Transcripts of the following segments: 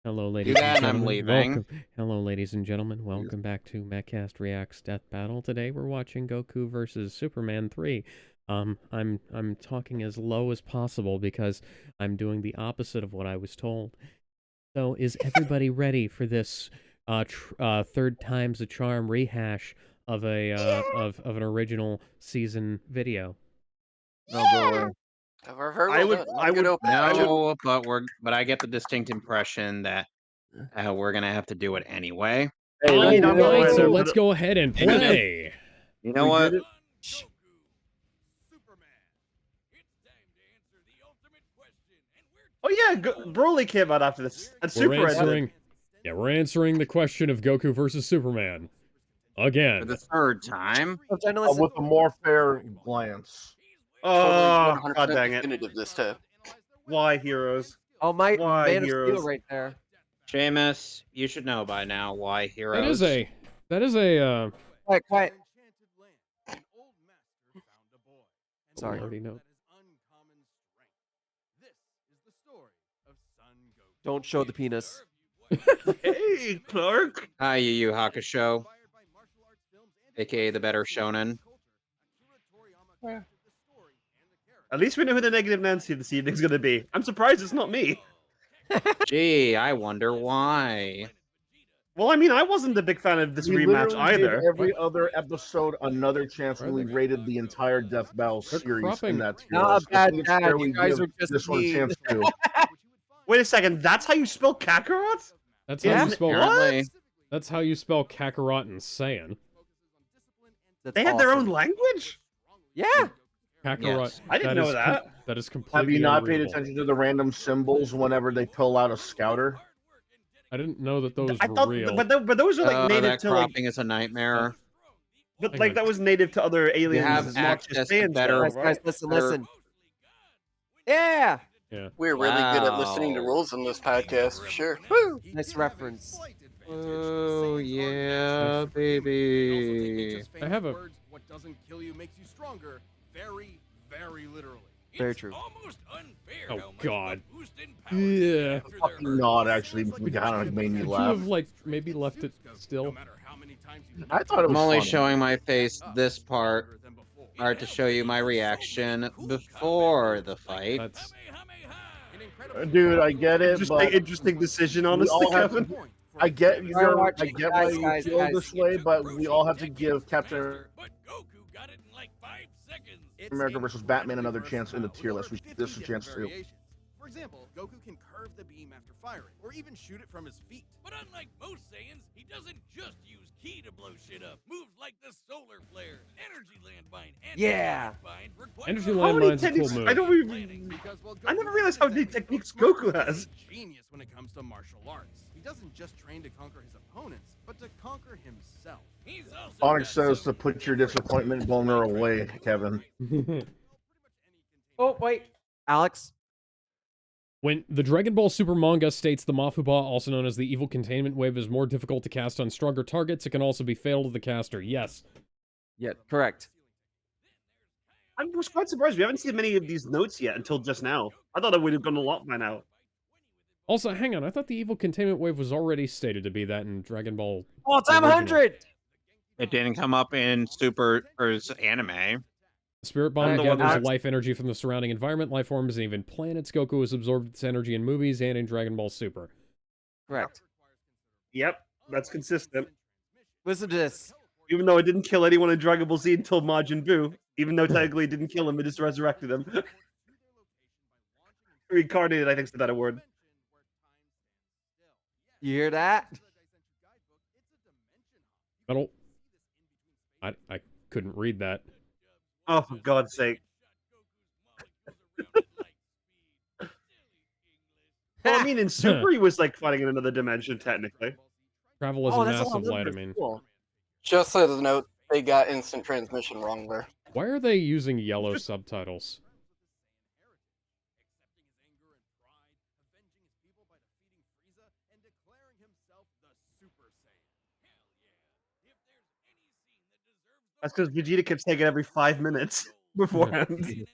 Hello, Do ladies that and and I'm gentlemen. leaving. Welcome. Hello, ladies and gentlemen. Welcome back to Mehcast Reacts Death Battle. Today we're watching Goku versus Superman 3. I'm talking as low as possible because I'm doing the opposite of what I was told. So, is everybody ready for this third time's a charm rehash of an original season video? No, go away. Very well done. I would, No, but I get the distinct impression that we're gonna have to do it anyway. Hey, All we did it right, already. so let's go ahead and play. You know We what? did it. Oh yeah, Broly came out after this. And Super ended. We're answering the question of Goku versus Superman For again. the third time. With a more fair glance. Oh, Totally god 100% dang it! definitive this time. Why heroes? Oh, my Why Man of Steel heroes? right there. Seamus, you should know by now why heroes. That is a Quiet. I Sorry. already know. Don't show the penis. Hey, Clark. Hi, Yu Yu Hakusho, aka the better shonen. At least we know who the negative Nancy this evening's gonna be. I'm surprised it's not me. Gee, I wonder why. Well, I mean, I wasn't a big fan of this We rematch literally either. gave every other episode another chance when Are we they- rated the entire Death Battle They're series cropping- in that tier Not list. a bad I think it's dad, fair you we guys give are just this one a mean. chance too. Wait a second, that's how you spell Kakarot? That's how Yeah. you spell. Apparently, That's how you spell Kakarot and Saiyan. That's They had their own awesome. language? Yeah. Kakarot. Yes. I didn't know that. That is completely. Have you not paid unreadable. attention to the random symbols whenever they pull out a scouter? I didn't know that those I were thought, real. but those are like native that to like, cropping is a nightmare. but Hang like on. that was native to other aliens. have It's not just access to Saiyans, better- though, Guys, right? listen. Yeah. We're really good at listening to rules in this podcast, for sure. Woo! Nice reference. Oh yeah, baby. I have a. What doesn't kill you makes you stronger. Very, very literally. Very true. Oh God. Yeah. Fucking nod actually kind of made me Could you laugh. have like maybe left it still? I thought it was I'm only funny. showing my face this part to show you my reaction before the fight. That's. Dude, I get it, but Interesting decision, we honestly, all have Kevin. to, I get Alright, your, watch I it. get why Guys, you feel guys. this way, but we all have to give Captain America versus Batman another chance in the tier list. This is a chance too. For example, Goku can curve the beam after firing, or even shoot it from his feet. But unlike most Saiyans, he doesn't just use ki to blow shit up. Moves like the solar flare, energy landmine, and Yeah. landmine require Energy How many landmine's a cool techniques? move. I don't even. Because, well, I never Goku realized how is many a techniques Goku Goku has. is a genius when it comes to martial arts. He doesn't just train to conquer his opponents, but to conquer himself. He's also Onyx got says some to put your disappointment boner away, Kevin. Oh, wait. Alex. When the Dragon Ball Super manga states the Mafuba, also known as the Evil Containment Wave, is more difficult to cast on stronger targets, it can also be fatal to the caster. Yes. Yeah, correct. I was quite surprised. We haven't seen many of these notes yet until just now. I thought it would have gone a lot by now. Also, hang on. I thought the Evil Containment Wave was already stated to be that in Dragon Ball. All time Original. 100. It didn't come up in Super's anime. The Spirit Bomb I'm the one gathers that's- life energy from the surrounding environment, life forms, and even planets. Goku has absorbed its energy in movies and in Dragon Ball Super. Correct. Yep, that's consistent. Listen to this. Even though it didn't kill anyone in Dragon Ball Z until Majin Buu, even though technically it didn't kill him, it just resurrected him. Reincarnated, I think, is the better word. You hear that? Metal. I couldn't read that. Oh, for God's sake. Well, I mean, in Super, he was like fighting in another dimension, technically. Travel is Oh, a that's a lot massive of light, I numbers. mean. Cool. Just as a note, they got instant transmission wrong there. Why are they using yellow subtitles? That's because Vegeta kept taking every 5 minutes beforehand.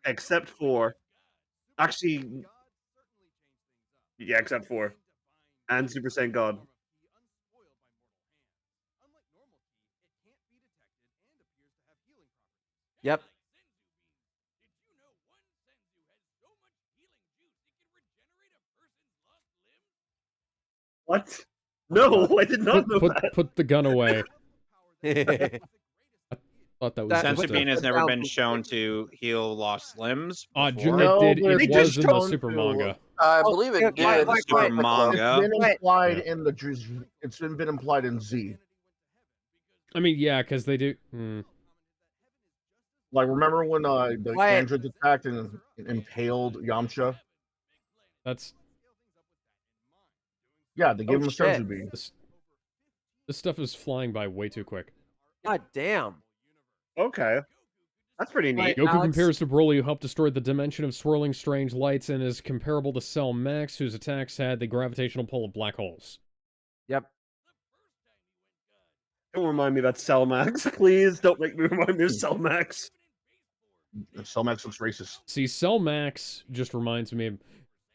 Except for Actually, yeah, except for and Super Saiyan God. Yep. What? No, I did not know Put that. put the gun away. That- Thought that was just Sensubin a... has never been shown to heal lost limbs before. Jun, it No, did. but It it's was just in the shown super to- manga. I Oh, believe yeah, it Yeah, did. the super in manga. It's been implied Yeah. in the. It's been implied in Z. I mean, yeah, because they do. Like, remember when the Why- androids attacked and impaled Yamcha? That's Yeah, they gave him a shit. senzu bean. this stuff is flying by way too quick. God damn. Okay, that's pretty neat. Right. Goku Alex? compares to Broly, who helped destroy the dimension of swirling strange lights, and is comparable to Cell Max, whose attacks had the gravitational pull of black holes. Yep. Don't remind me about Cell Max, please. Don't make me remind me of Cell Max. Cellmax looks racist. See, Cell Max just reminds me of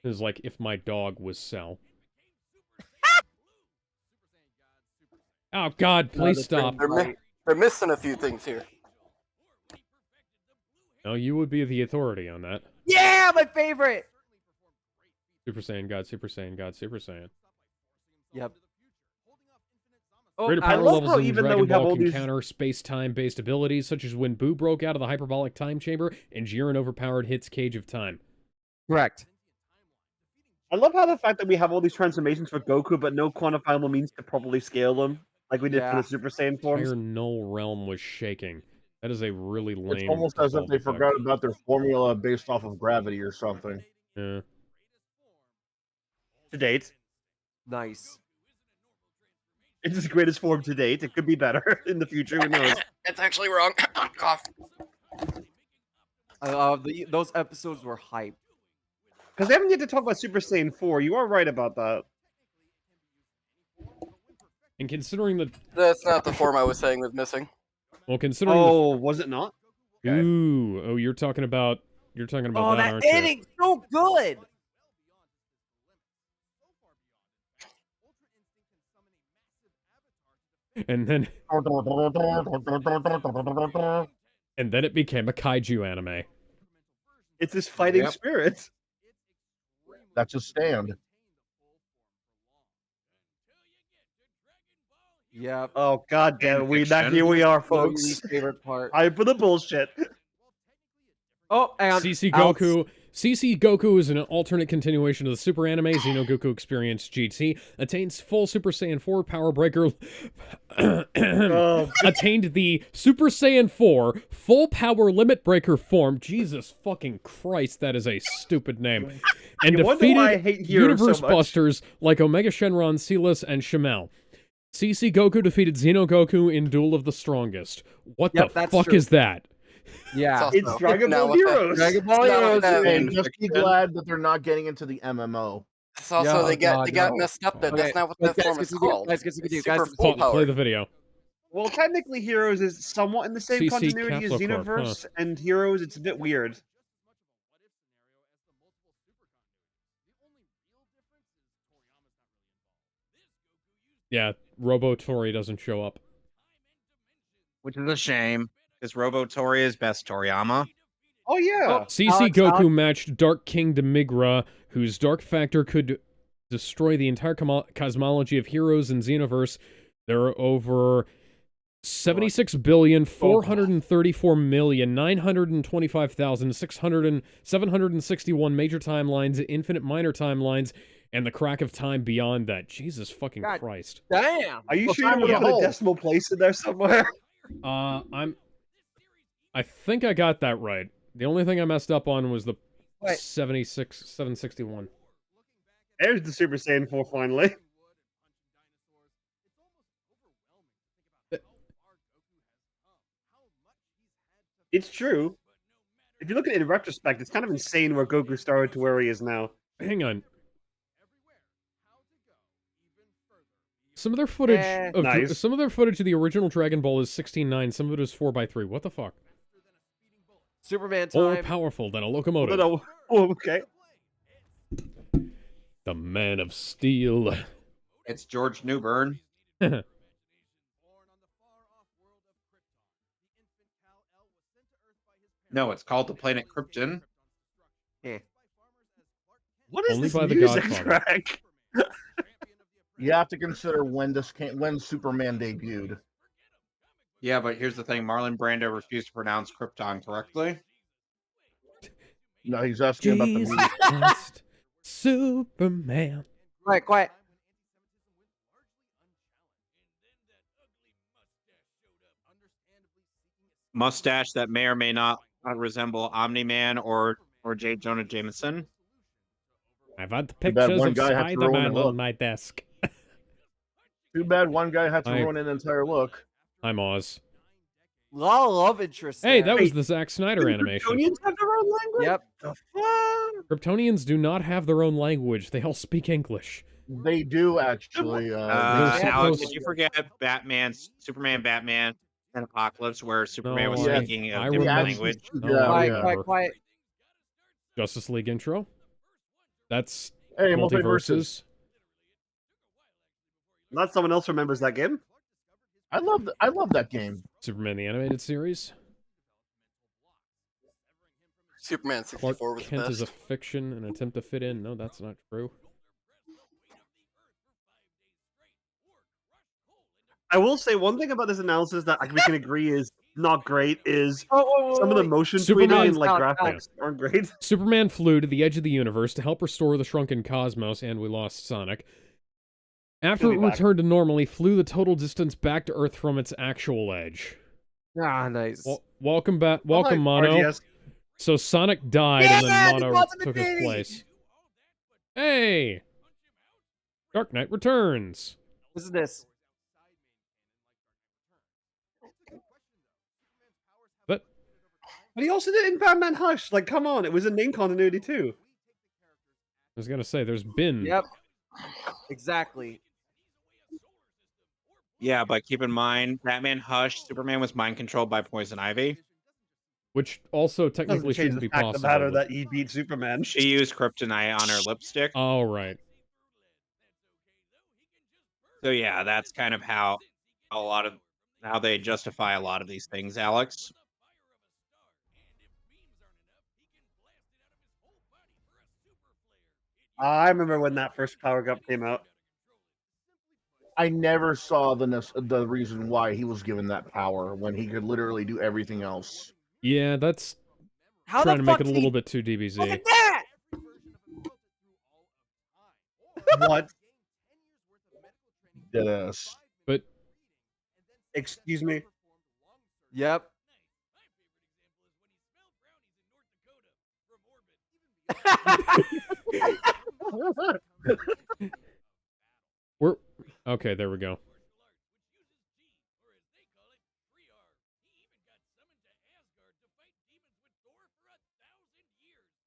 is like if my dog was Cell. Oh God! Please stop. They're missing a few things here. No, you would be the authority on that. Yeah, my favorite. Super Saiyan God, Super Saiyan God, Super Saiyan. Yep. Oh, Greater I power love levels how in even though Dragon we have Ball all can these- counter space-time based abilities, such as when Boo broke out of the hyperbolic time chamber and Jiren overpowered Hit's Cage of Time. correct. I love how the fact that we have all these transformations for Goku, but no quantifiable means to properly scale them, like we did for Yeah. the Super Saiyan forms. Entire null realm was shaking. That is a really lame. It's almost as if they default effect. forgot about their formula based off of gravity or something. Yeah. To date, Nice. it's his greatest form to date. It could be better in the future. Who knows? It's actually wrong. Cough. Those episodes were hype. Because they haven't yet to talk about Super Saiyan 4. You are right about that. And considering the That's not the form I was saying was missing. considering Oh, was it not? the you're talking about Oh, that, that aren't you? ending's so good. And then it became a kaiju anime. It's his fighting Yep. spirit. That's a stand. Yep. Oh god damn it, Fanfiction. here we are, My folks. least favorite part. I for the bullshit. Oh, and CC Alex- Goku. CC Goku is an alternate continuation of the Super Anime Xeno Goku Experience GT. Attains full Super Saiyan 4 Power Breaker. Oh, Attained the Super Saiyan 4 Full Power Limit Breaker form. Jesus fucking Christ, that is a stupid name. And You wonder why I defeated hate Heroes so Universe much. Busters like Omega Shenron, Silas, and Shamel. CC Goku defeated Xeno Goku in Duel of the Strongest. What Yep, the that's fuck true. is that? Yeah. it's No. Dragon Now Ball what the- Heroes. Dragon Ball Now Heroes. that- Hey, Fan just be fiction. glad that they're not getting into the MMO. It's also Yeah, they got God, no. messed up. That Okay, that's not what guys, that form is continue, called. guys, continue, It's guys, super full Play power. the video. Well, technically, Heroes is somewhat in the same CC continuity as Capsule Corp, Xenoverse, and Heroes, it's a bit weird. Yeah, Robotori doesn't show up. Which is a shame, because Robotori is best Toriyama. Oh yeah. CC Alex, Goku Alex- matched Dark King Demigra, whose Dark Factor could destroy the entire cosmology of Heroes in Xenoverse. There are over 76,434,925,761 major timelines, infinite minor timelines, and the crack of time beyond that. Jesus fucking God. Christ. Damn. Are you Well, sure time you with a put a hole. decimal place in there somewhere? I think I got that right. The only thing I messed up on was the Wait. 761. There's the Super Saiyan 4 finally. It's true. If you look at it in retrospect, it's kind of insane where Goku started to where he is now. Hang on. Some of their footage of Nice. some of their footage of the original Dragon Ball is 16:9. Some of it is 4:3. What the fuck? Superman More time. powerful than a Oh, locomotive. no. Oh, okay. The Man of Steel. It's George Newbern. No, it's called the planet Krypton. Yeah. What is Only this by the music Godfather. track? You have to consider when Superman debuted. Yeah, but here's the thing: Marlon Brando refused to pronounce Krypton correctly. No, he's asking about the Jesus music. Christ. Superman. Quiet, quiet. Mustache that may or may not resemble Omni-Man or J. Jonah Jameson. I've had the Too bad pictures one of guy had to ruin Spider-Man the on look. my desk. Too bad one guy had to I- ruin an entire look. I'm Oz. Lot of love interest. Hey, there. that was the Zack Snyder animation. Kryptonians have their own language? Yep. The fuck? Kryptonians do not have their own language. They all speak English. They do actually. They're Alex, supposed- did you forget Superman, Batman, and Apocalypse, where Superman was I- speaking I a different remember. language? No, Yeah, I Quiet, remember. quiet, quiet. Justice League intro. That's Hey, multiverses. Not someone else remembers that game. I love that game. Superman the animated series. Superman Clark 64 was the Kent is a best. fiction, an attempt to fit in. No, that's not true. I will say one thing about this analysis that we can agree is not great is Oh, some of the motion Superman- tweeting and like Alex, graphics aren't great. Superman flew to the edge of the universe to help restore the shrunken cosmos, and we lost Sonic. After He'll it be back. returned to normal, he flew the total distance back to Earth from its actual edge. Ah, nice. Welcome back. Welcome, Oh, Mono. RGS. So Sonic died, and Yeah, then the Mono Ultimate took his Baby! place. Hey! Dark Knight Returns. This is this. But But he also did it in Batman Hush. Like, come on, it was a name continuity too. I was gonna say, there's been Yep. Exactly. Yeah, but keep in mind, Batman Hush, Superman was mind controlled by Poison Ivy. which also Doesn't technically change shouldn't the be fact of the possible. matter but- that he beat Superman. She used kryptonite on her lipstick. Oh, right. So yeah, that's kind of how they justify a lot of these things, Alex. I remember when that first Power Up came out. I never saw the reason why he was given that power when he could literally do everything else. Yeah, that's How trying the to make fuck it a did little he bit too look DBZ. at that? What? Deadass. But Excuse me. Yep. we're okay. There we go.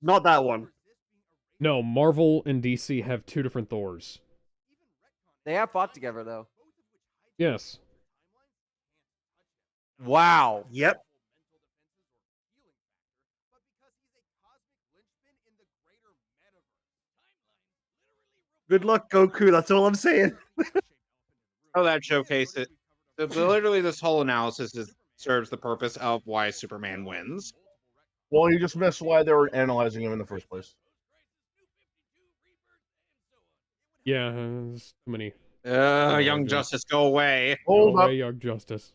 Not that one. No, Marvel and DC have two different Thors. They have fought together though. Yes. Wow. Yep. Good luck, Goku. That's all I'm saying. Oh, that showcase it. So literally, this whole analysis serves the purpose of why Superman wins. Well, you just missed why they were analyzing him in the first place. Yeah, there's too many. Young okay. Justice, go away. Go Hold up. away, Young Justice.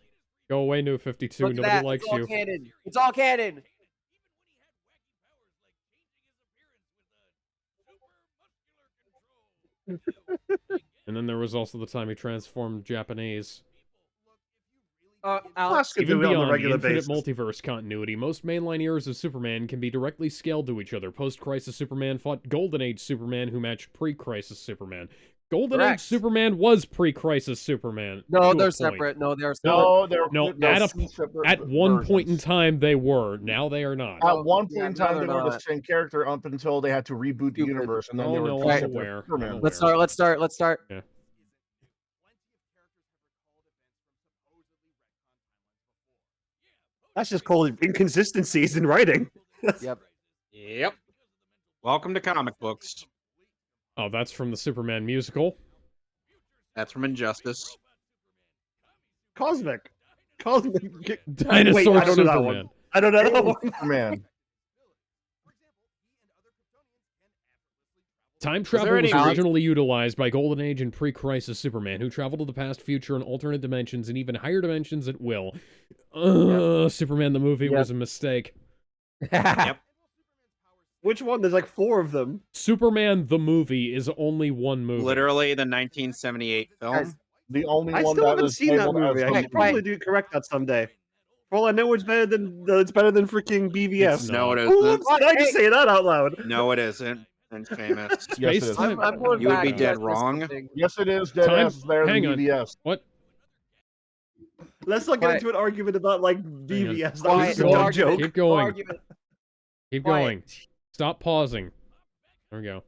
Go away, New 52. Look at Nobody that. likes It's all you. canon. It's all canon. And then there was also the time he transformed Japanese. Alex, Could Even do it on a beyond the regular infinite basis. multiverse continuity, most mainline eras of Superman can be directly scaled to each other. Post-Crisis Superman fought Golden Age Superman, who matched pre-Crisis Superman. Golden Age Correct. Superman was pre-Crisis Superman. no, to a they're point. separate. No, they're separate. No, they're No, they're at two separate At one point in versions. time, they were. Now they are not. At one point Yeah, in no, time, they're they were the not. same character up until they had to reboot the Stupid. universe, and then Oh, they were no, two I'm separate aware. Superman. I'm Let's aware. start. Let's start. Yeah. That's just called inconsistencies in writing. Yep. Yep. Welcome to comic books. Oh, that's from the Superman musical. That's from Injustice. Cosmic. Dinosaur Wait, I don't know that Superman. one. I don't know that Alien one. Superman. Time there travel was any- originally utilized by Golden Age and pre-Crisis Superman, who traveled to the past, future, and alternate dimensions, and even higher dimensions at will. Superman the movie was a mistake. Yep. Which one? There's like 4 of them. Superman the movie is only one movie. Literally the 1978 film. The only I one still that haven't is seen that labeled as movie. I the should probably do correct that someday. For all I know, it's better than freaking BVS. It's No, not. it Who isn't. did I just say that out loud? No, it isn't. And famous. Yes, it is. Space-time- I'm going You would back be to dead this wrong. something. Yes, it is. Dead Time- ass is better hang than on. BVS. What? Let's not get Quiet. into an argument about like BVS. That was Quiet. just a Keep dumb going. joke. Keep going. Argument. Keep Quiet. going. Stop pausing. There we go.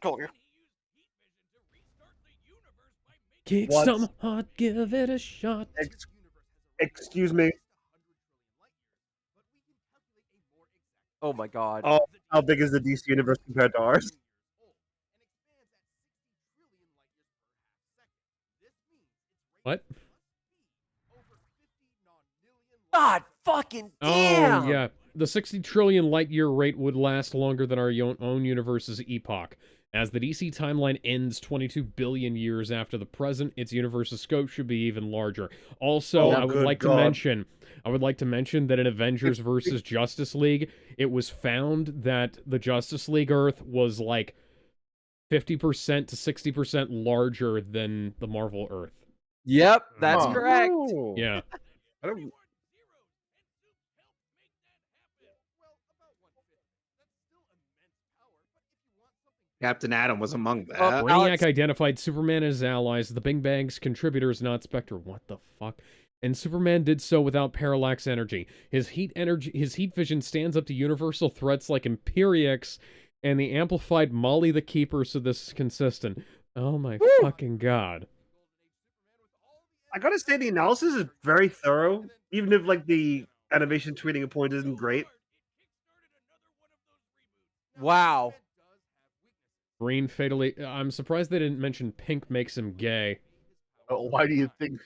Told you. Kick What? some hot, give it a shot. Excuse me. Oh my god. Oh, how big is the DC universe compared to ours? What? God fucking damn. Oh, yeah. The 60 trillion light year rate would last longer than our own universe's epoch. As the DC timeline ends 22 billion years after the present, its universe's scope should be even larger. Also, Oh, I would good like God. to mention that in Avengers versus Justice League, it was found that the Justice League Earth was like 50% to 60% larger than the Marvel Earth. Yep, that's Huh. correct. Yeah. I don't- Captain Atom was among that. Well, Brainiac Alex- identified Superman and his allies, the Big Bang's contributors, not Spectre. What the fuck? And Superman did so without parallax energy. His heat vision stands up to universal threats like Imperiex and the amplified Molly the Keeper, so this is consistent. Oh my fucking god. I gotta say the analysis is very thorough, even if like the animation tweeting a point isn't great. Wow. Green fatally... I'm surprised they didn't mention pink makes him gay. Why do you think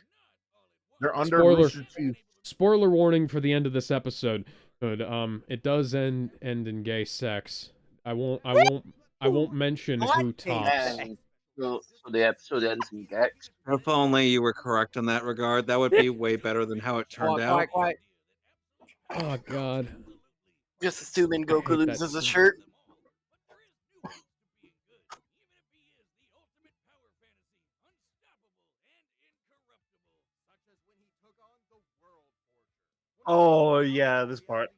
they're under Spoiler. Rooster Teeth? Spoiler warning for the end of this episode. But, it does end in gay sex. I won't mention who tops. And so the episode ends in Gex. If only you were correct in that regard, that would be way better than how it turned out. Quiet. Oh god. Just assuming I hate Goku that loses a scene. shirt. Oh yeah, this part.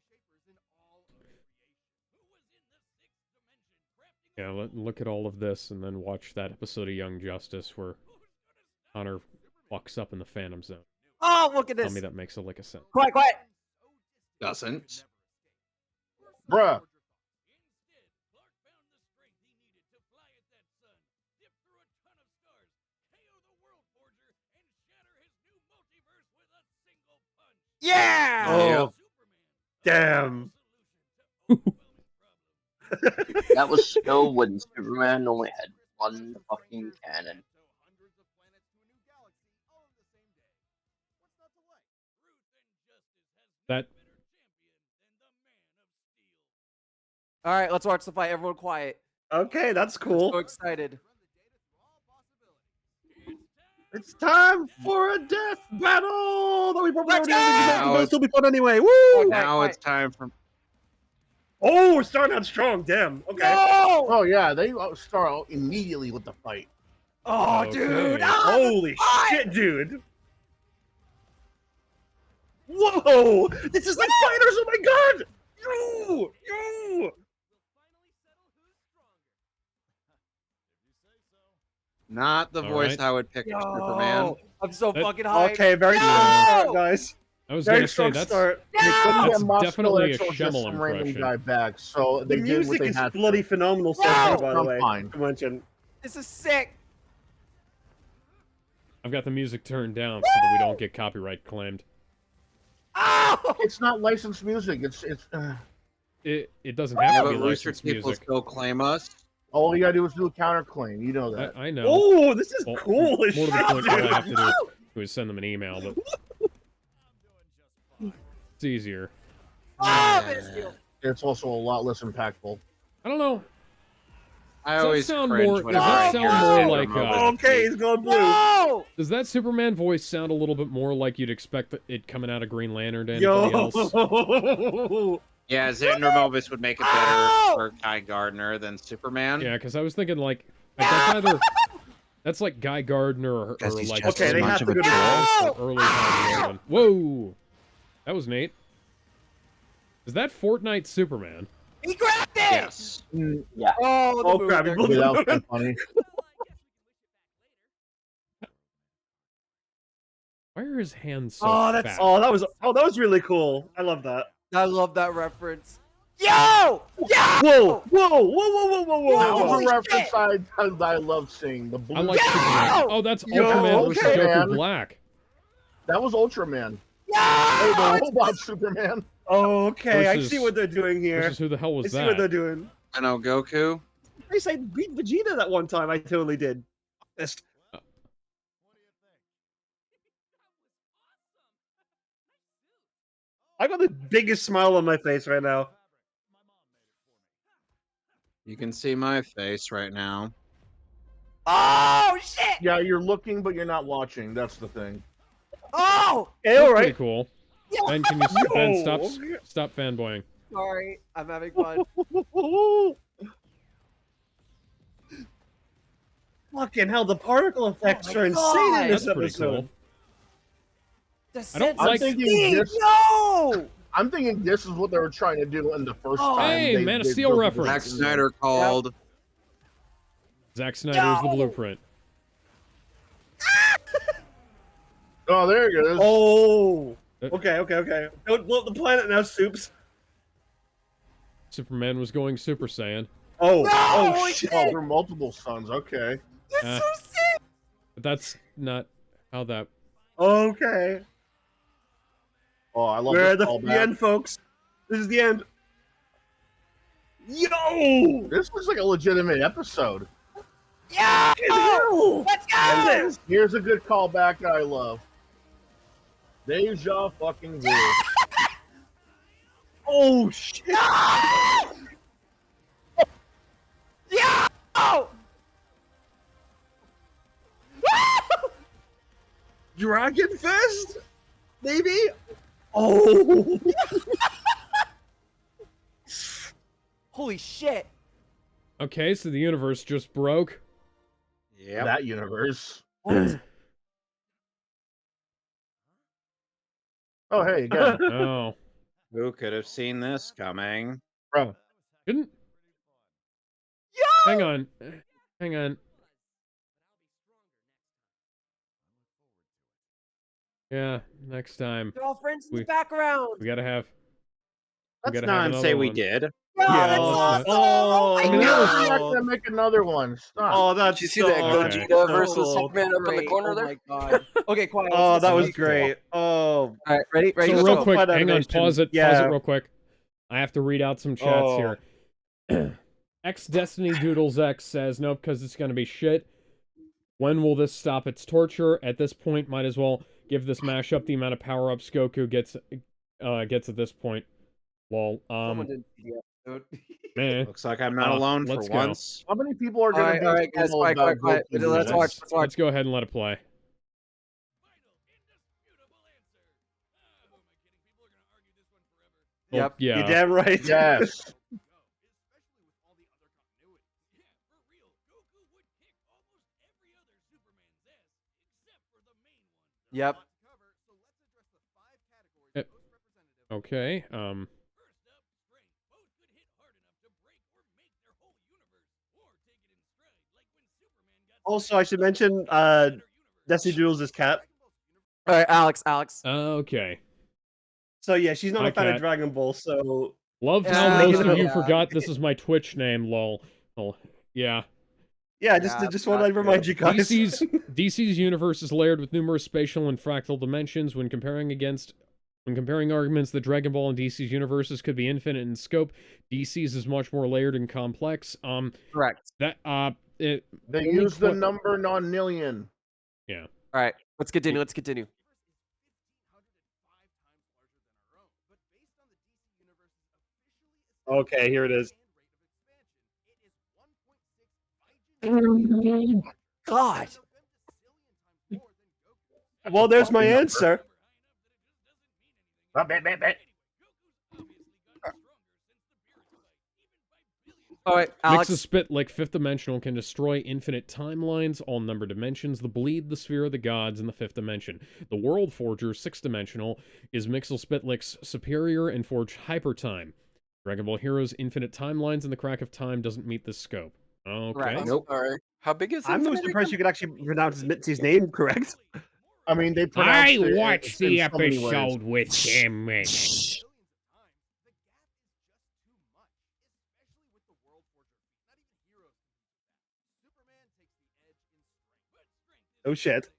Yeah, look at all of this and then watch that episode of Young Justice where Connor fucks up in the Phantom Zone. Oh, look at Tell this. me that makes a lick of sense. Quiet. Doesn't. Bruh. Yeah. Oh, damn. That was still when Superman only had one fucking cannon. That All right, let's watch the fight. Everyone quiet. Okay, that's So cool. excited. It's time for a death battle that we probably Let's already had, go! but it'll still be fun anyway. Woo! Now it's time for Oh, we're starting out strong. Damn. Okay. No! Oh yeah, they start out immediately with the fight. Oh, Okay. dude! Holy shit, dude! Whoa! This is like fighters! Oh my god! You! not the All voice right. I would pick for Superman. Yo, I'm so That- fucking hyped. Okay, very No! strong start, guys. I was Very gonna say strong that's start. They couldn't That's get Moscow definitely a Exo, just Schemmel some random impression. guy back, so The they did what music they is had bloody to. phenomenal so No! far, by the I'm way. fine. To mention. This is sick. I've got the music turned down so that we don't get copyright claimed. Oh! It's not licensed music. It's It doesn't Yeah, have to but be Rooster licensed Teeth will music. still claim us. all you gotta do is do a counterclaim. You know that. I know. Oh, this is Well, cool as more to the shit, point, all I dude. have to do is send them an email, but it's easier. Oh, minuscule. It's also a lot less impactful. I don't know. I Does that always sound cringe more- whenever does that I sound hear more Sandra like, Mobius Okay, speak. he's going blue. No! Does that Superman voice sound a little bit more like you'd expect it coming out of Green Lantern to anybody else? Yo! Yeah, Xander Mobius would make it better No! for Guy Gardner than Superman. Yeah, because I was thinking like that's either that's like Guy Gardner or Guess he's like just Okay, as they much have of to a go troll. or early Hal Jordan. Whoa, that was Nate. Is that Fortnite Superman? He grabbed it! Yes. Yeah. Oh, the Oh move crap! there. He Yeah, that was blew kinda funny. Why are his hands so Oh, that's fat? that was really cool. I love that. I love that reference. Yo! Yo! Whoa! Whoa! Whoa! Whoa! Whoa! Whoa! That Whoa! was Holy a reference shit! I love seeing. The blue. I like Yo! Superman. Oh, that's Yo, Ultraman versus okay, Goku man. Black. That was Ultraman. Yo! Oh, the robot Superman. Okay, I Versus- see what they're doing here. Versus who the hell I was see what they're that? doing. I know Goku. They say beat Vegeta that one time. I totally did. Just- I got the biggest smile on my face right now. You can see my face right now. Oh, shit! Yeah, you're looking, but you're not watching. That's the thing. Oh! Hey, That's all pretty right. cool. Yo! Ben, can you Ben stop Yo. fanboying? Sorry, I'm having fun. Fucking hell, the particle effects my are insane God. in this That's pretty episode. cool. The I don't sense like- of I'm thinking speed. this- No! I'm thinking this is what they were trying to do in the first Oh. time. Hey, they Man of did Steel Goku reference. Zack versus Snyder called. Zack Snyder is the No! blueprint. Oh, there it goes. Oh. Uh, Okay. Don't blow up the planet now, Soups. Superman was going Super Saiyan. Oh. No! Oh Holy shit. Oh, there are multiple suns. Okay. That's Uh, so sick! But that's not how that. Okay. Oh, I love We're this at the callback. end, folks. This is the end. Yo! This was like a legitimate episode. Yo! Yo! Let's End go! this. Here's a good callback that I love. Deja fucking vu. Oh shit! Yo! Dragon Fest? Maybe? Oh! Holy shit! Okay, so the universe just broke. Yep. That universe. What? Oh, hey, again. Oh, Who could have seen this coming? Bro. didn't. Yo! Hang on. Hang on. Yeah, next time They're all friends in We- the background. we gotta have. Let's gotta not have say another we one. did. Yo, Yeah, that's let's awesome! not. Oh, my I mean, God! we're not gonna make another one. Stop. Oh, that's Did you see so that Okay. Gogeta so versus cool. Superman up in the Great. corner Oh there? my god. Okay, quiet. Oh, let's that listen was to great. Oh, All right, ready? Ready? So Let's real go. quick, Fight hang on, animation. pause it Yeah. real quick. I have to read out some chats Oh. here. X Destiny Doodles X says, nope, because it's gonna be shit. When will this stop its torture? At this point, might as well give this mashup the amount of power-ups Goku gets at this point. Lol. Someone didn't see the episode. Man. Looks like I'm not alone for let's go. once. How many people are gonna be All right, guys, anal quiet, about quiet. Goku Let's movies? watch. Let's watch. Let's go ahead and let it play. Final, indisputable answer. Oh, Yep. yeah. you're damn right. Yes. Yep. Okay. Also, I should mention Destiny Doodles is cat. All right, Alex. Okay. So yeah, she's not Hi, a fan Cat. of Dragon Ball, so Love Yeah, how most you of you know. forgot this is my Twitch name, lol. Oh, yeah. Yeah, just want to remind you guys. DC's universe is layered with numerous spatial and fractal dimensions. When comparing arguments that Dragon Ball and DC's universes could be infinite in scope, DC's is much more layered and complex. Correct. They use the number non-nillion. Yeah. All right, let's continue. Let's continue. Okay, here it is. God. Well, there's my answer. All right, Alex. Mix a spit like fifth dimensional can destroy infinite timelines, all number dimensions, the bleed, the sphere of the gods, and the fifth dimension. The World Forger, sixth dimensional, is Mixel Spitlick's superior and forge hypertime. Dragon Ball Heroes infinite timelines and the crack of time doesn't meet this scope. Okay. Right. Nope. Sorry. How big is it? I'm most impressed you could actually pronounce Mitzi's name correct. I mean, they pronounced it watched in the so many ways. episode with him. Oh shit.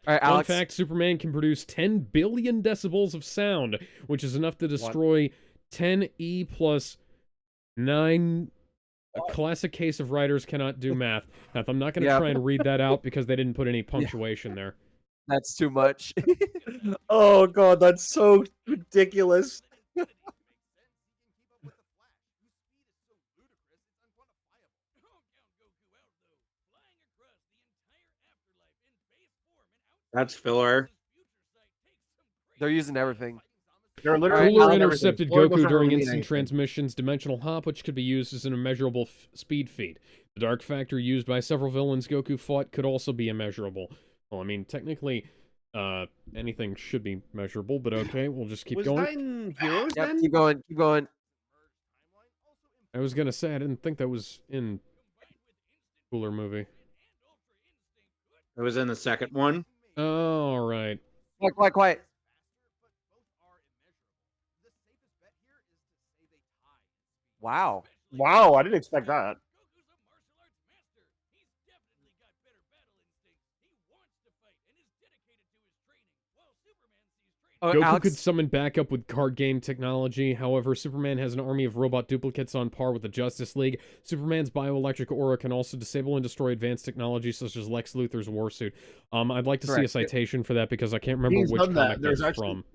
All right, Fun Alex. fact, Superman can produce 10 billion decibels of sound, which is enough to destroy 10E plus 9. A classic case of writers cannot do math. Now, I'm not going to try and read that out because they didn't put any punctuation there. That's too much. Oh god, that's so ridiculous. That's filler. They're using everything. They're literally Cooler using intercepted everything. Filler Goku doesn't during really mean instant anything. transmissions, dimensional hop, which could be used as an immeasurable speed feat. The dark factor used by several villains Goku fought could also be immeasurable. Well, I mean, technically, anything should be measurable, but okay, we'll just keep Was going. that in Heroes Yep, then? keep going. Keep going. I was gonna say, I didn't think that was in Cooler movie. It was in the second one. Oh, all right. Quiet, quiet, quiet. Wow. Wow, I didn't expect that. Oh, Goku Alex. could summon backup with card game technology. However, Superman has an army of robot duplicates on par with the Justice League. Superman's bioelectric aura can also disable and destroy advanced technology such as Lex Luthor's warsuit. I'd like to see a Correct. citation for that because I can't remember He's which done that. comic There's that's actually- from.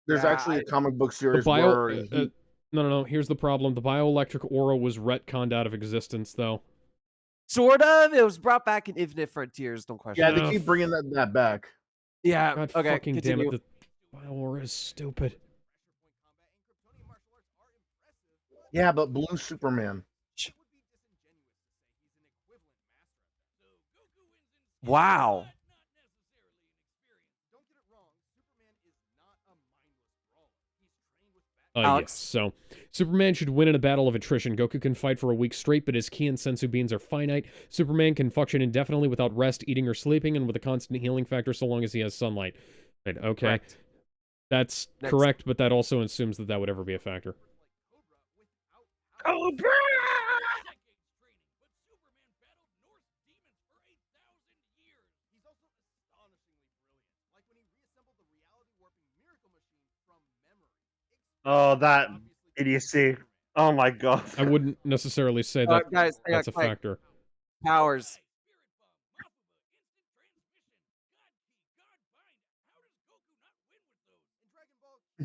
There's Yeah, actually a comic book The series bio, where he, no. Here's the problem. The bioelectric aura was retconned out of existence, though. Sort of. It was brought back in Infinite Frontiers. Don't question. yeah, it. they keep bringing that back. Yeah. God Okay. fucking Continue. damn it! The bio aura is stupid. Yeah, but Blue Superman. Wow. Alex? Yes. So, Superman should win in a battle of attrition. Goku can fight for a week straight, but his ki and sensu beans are finite. Superman can function indefinitely without rest, eating, or sleeping, and with a constant healing factor so long as he has sunlight. Right, okay. Correct. That's Next. correct, but that also assumes that that would ever be a factor. Cobra! Oh, that idiocy. Oh my god. I wouldn't necessarily say that Guys, that's a quiet. factor. Powers.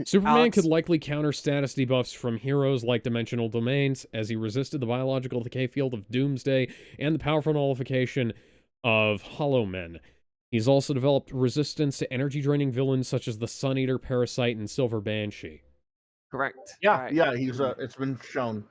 Superman Alex? could likely counter status debuffs from heroes like Dimensional Domains, as he resisted the biological decay field of Doomsday and the powerful nullification of Hollow Men. He's also developed resistance to energy-draining villains such as the Sun Eater, Parasite, and Silver Banshee. Correct. Yeah, All right. yeah, he's it's been shown.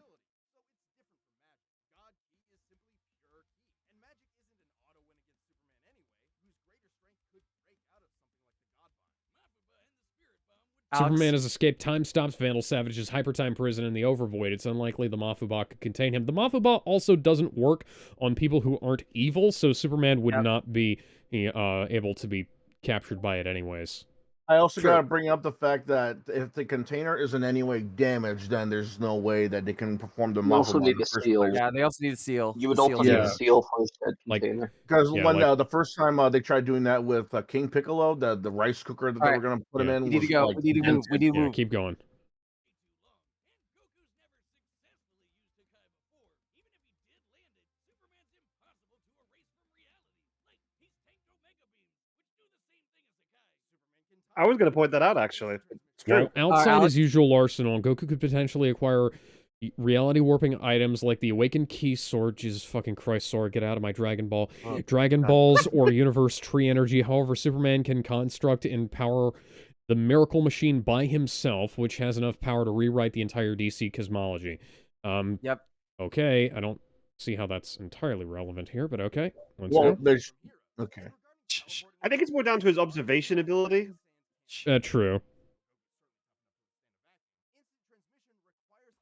Alex? Superman has escaped Time Stops, Vandal Savage's Hypertime prison in the Overvoid. It's unlikely the Mafuba could contain him. The Mafuba also doesn't work on people who aren't evil, so Superman would not be able to be captured by it anyways. I also True. got to bring up the fact that if the container is in any way damaged, then there's no way that they can perform the You also Muffin in need the a first seal. place. Yeah, they also need a seal. You would The also seal need Yeah. a seal for a said Like- container. Because Yeah, when like- the first time they tried doing that with King Piccolo, the rice cooker that they Alright. were going to put him Yeah. in We need was to go. like We need to move. We dented. need to Yeah, move. keep going. I was going to point that out actually. It's true. Well, outside Alex- his usual arsenal, Goku could potentially acquire reality warping items like the Awakened Key Sword. Jesus fucking Christ, Sword, get out of my Dragon Ball. Oh, Dragon Balls or Universe Tree Energy. However, Superman can construct and power the Miracle Machine by himself, which has enough power to rewrite the entire DC cosmology. Yep. Okay, I don't see how that's entirely relevant here, but okay. Let's Well, go. there's okay. I think it's more down to his observation ability. True.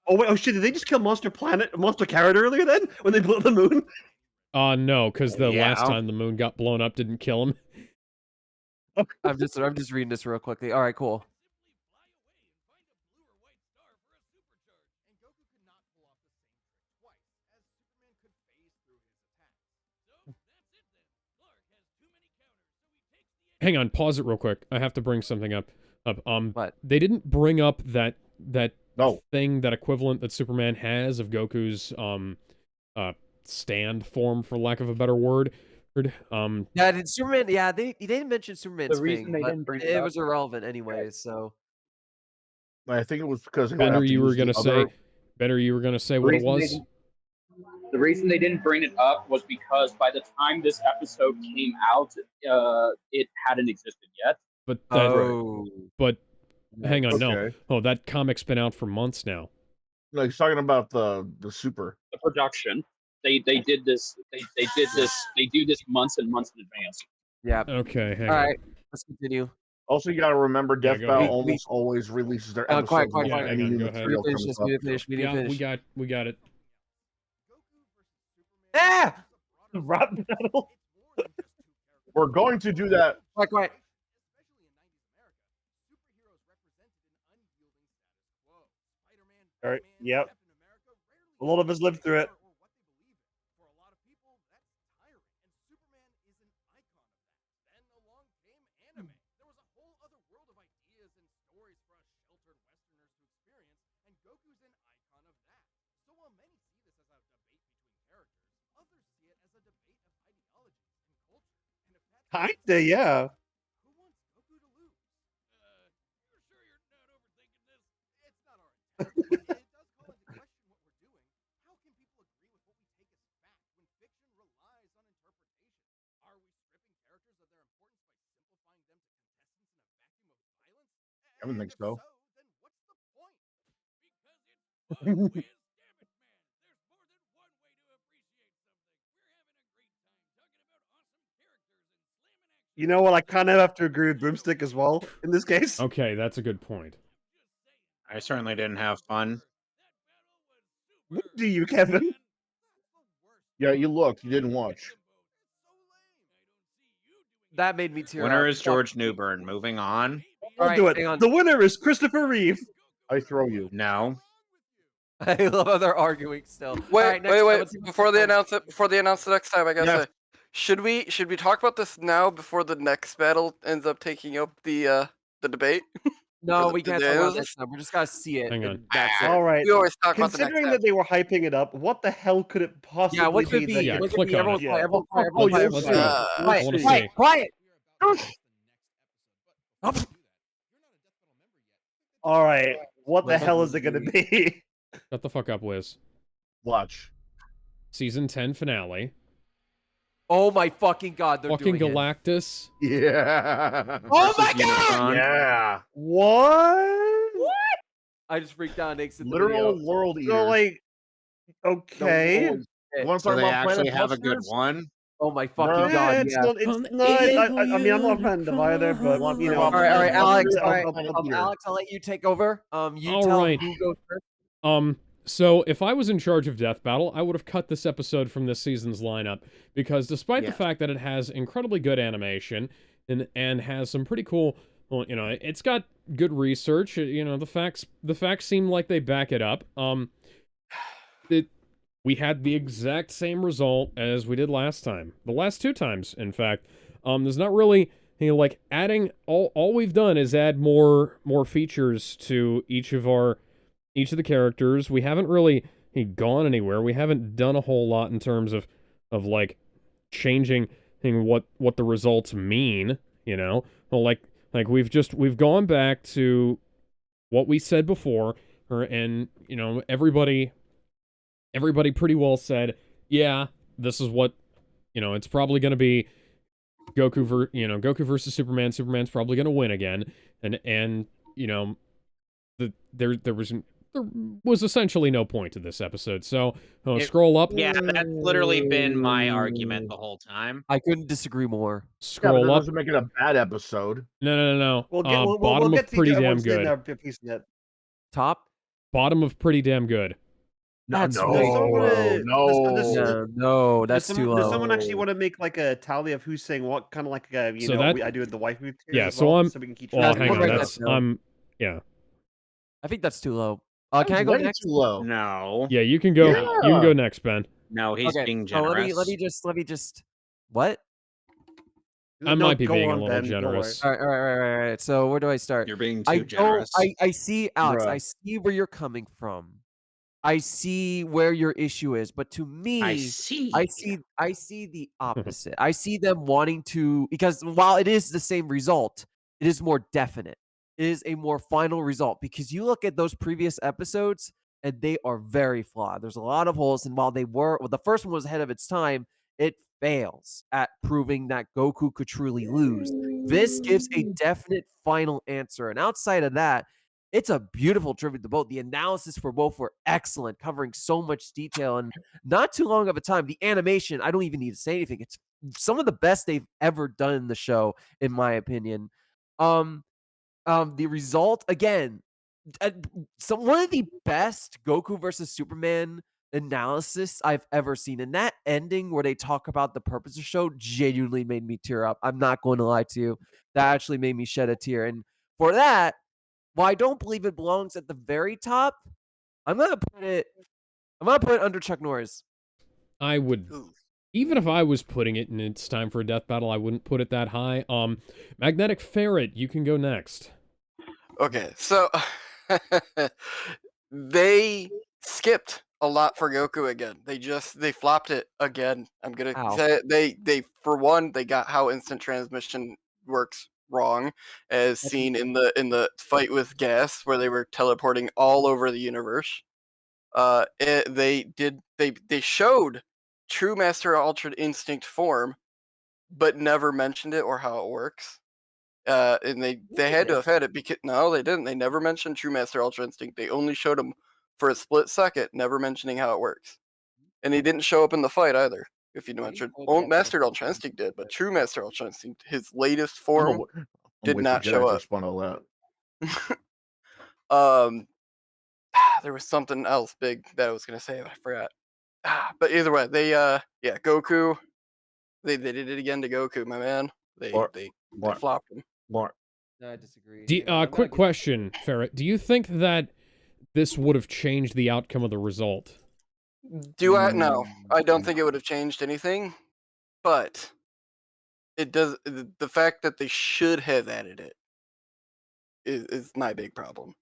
Oh wait! Oh shit! Did they just kill Monster Carrot earlier then when they blew up the moon? No, because the Yeah. last time the moon got blown up didn't kill him. I'm just reading this real quickly. All right, cool. Hang on, pause it real quick. I have to bring something up. What? They didn't bring up that No. thing, that equivalent that Superman has of Goku's stand form, for lack of a better word. Yeah, did Superman? Yeah, they didn't mention Superman's The reason thing, they but didn't bring it it up- was irrelevant anyways. So I think it was because they would Bender, have to you were use the gonna other- say. Bender, you were gonna say what it reason they was. didn't- The reason they didn't bring it up was because by the time this episode came out, it hadn't existed yet. But that. oh, But hang on, no. Okay. Oh, that comic's been out for months now. No, he's talking about the super. The production, they did this. They do this months and months in advance. yeah. Okay, hang All on. right, let's continue. Also, you got to remember, Yeah, Death go Battle ahead. almost always releases their quiet, episodes quiet, before quiet. any Hang on, new go ahead. material We need to comes finish this, we need up. to finish, we need to Yeah, finish. we got it. Ah! Rap battle. We're going to do that. Quiet, quiet. All right. Yep. A lot of us lived through it. Kinda, yeah. I don't think so. You know what? I kind of have to agree with Broomstick as well in this case. Okay, that's a good point. I certainly didn't have fun. What do you, Kevin? Yeah, you looked. You didn't watch. That made me tear Winner up. is George Newbern. Moving on. I'll Alright, do it. hang on. The winner is Christopher Reeve. I throw you. No. I love how they're arguing still. Wait, Alright, next wait, time, wait! let's see what's Before they the- announce it, before they announce the next time, I gotta Yes. say, should we talk about this now before the next battle ends up taking up the debate? No, the we can't talk about it bananas? next time. We're just gonna see it. Hang and on. That's it. All right. We always talk about the next Considering time. that they were hyping it up, what the hell could it possibly Yeah, what could be? be? that Yeah, What could click be? on Everyone it. quiet, Yeah. everyone quiet, Oh, everyone quiet, let's everyone see. Uh, quiet. I wanna Quiet, see. quiet, quiet. All right. What the Let hell me is it going to see. be? Shut the fuck up, Wiz. Watch. Season 10 finale. Oh my fucking god, they're Fucking doing it. Galactus. Yeah. Oh my Versus god! Unicron. Yeah. What? I just freaked out and exited the Literal video. world eaters. So, like, okay. You want to So talk they about actually Planet have a good Busters? one. Oh my fucking No. god, it's yeah. not. It's On not. the I mean, I'm not a fan of either, but you know. Alright, Alex, Planet alright, Eater. Alex, I'll let you take over. You All tell right. who goes first. So if I was in charge of Death Battle, I would have cut this episode from this season's lineup, because despite the Yeah. fact that it has incredibly good animation and has some pretty cool well, it's got good research. The facts seem like they back it up. We had the exact same result as we did last time. The last 2 times, in fact. There's not really like adding all we've done is add more features to each of the characters. We haven't really gone anywhere. We haven't done a whole lot in terms of like changing what the results mean, Well, like we've gone back to what we said before, and everybody pretty well said, yeah, this is what it's probably going to be. Goku versus Superman. Superman's probably going to win again, and there was essentially no point to this episode. So scroll up. Yeah, that's literally been my argument the whole time. I couldn't disagree more. Yeah, but Scroll that up. doesn't make it a bad episode. No. We'll get Bottom we'll of get to pretty damn everyone's in good. there piece of it. Top? Bottom of pretty damn good. That's no, Does someone wanna- no, that's does too low. Does someone actually want to make like a tally of who's saying what, kind of like I do with the wife move tier Yeah, as so well, I'm. so we can keep Well, track hang of on. it? That's yeah. I think that's too low. That's Can I go way next? too low. No. Yeah, you can go. You can go next, Ben. No, he's Okay, being so generous. let me just. What? I might be go being a on, little Ben, don't worry. generous. All right. So where do I start? You're being I too generous. I see, Alex. Bruh. I see where you're coming from. I see where your issue is, but to me, I see. I see the opposite. I see them wanting to, because while it is the same result, it is more definite. It is a more final result, because you look at those previous episodes and they are very flawed. There's a lot of holes, and while the first one was ahead of its time, it fails at proving that Goku could truly lose. This gives a definite final answer, and outside of that, it's a beautiful tribute to both. The analysis for both were excellent, covering so much detail and not too long of a time. The animation, I don't even need to say anything. It's some of the best they've ever done in the show, in my opinion. The result, again, one of the best Goku versus Superman analysis I've ever seen. And that ending where they talk about the purpose of the show genuinely made me tear up. I'm not going to lie to you. That actually made me shed a tear. And for that, while I don't believe it belongs at the very top, I'm gonna put it under Chuck Norris. I would, even if I was putting it and it's time for a death battle, I wouldn't put it that high. Magnetic Ferret, you can go next. Okay, so they skipped a lot for Goku again. They flopped it again. I'm gonna say it. They for one, they got how instant transmission works wrong, as seen in the fight with Gas, where they were teleporting all over the universe. They showed True Master Ultra Instinct form, but never mentioned it or how it works. And they had to have had it, because no, they didn't. They never mentioned True Master Ultra Instinct. They only showed him for a split second, never mentioning how it works. And he didn't show up in the fight either. If you mentioned, Master Ultra Instinct did, but True Master Ultra Instinct, his latest form, did not show up. Explain all that. There was something else big that I was gonna say, but I forgot. But either way, Goku. They did it again to Goku, my man. They flopped him. No, I disagree. Quick question, Ferret. Do you think that this would have changed the outcome of the result? No, I don't think it would have changed anything, but it does. The fact that they should have added it is my big problem.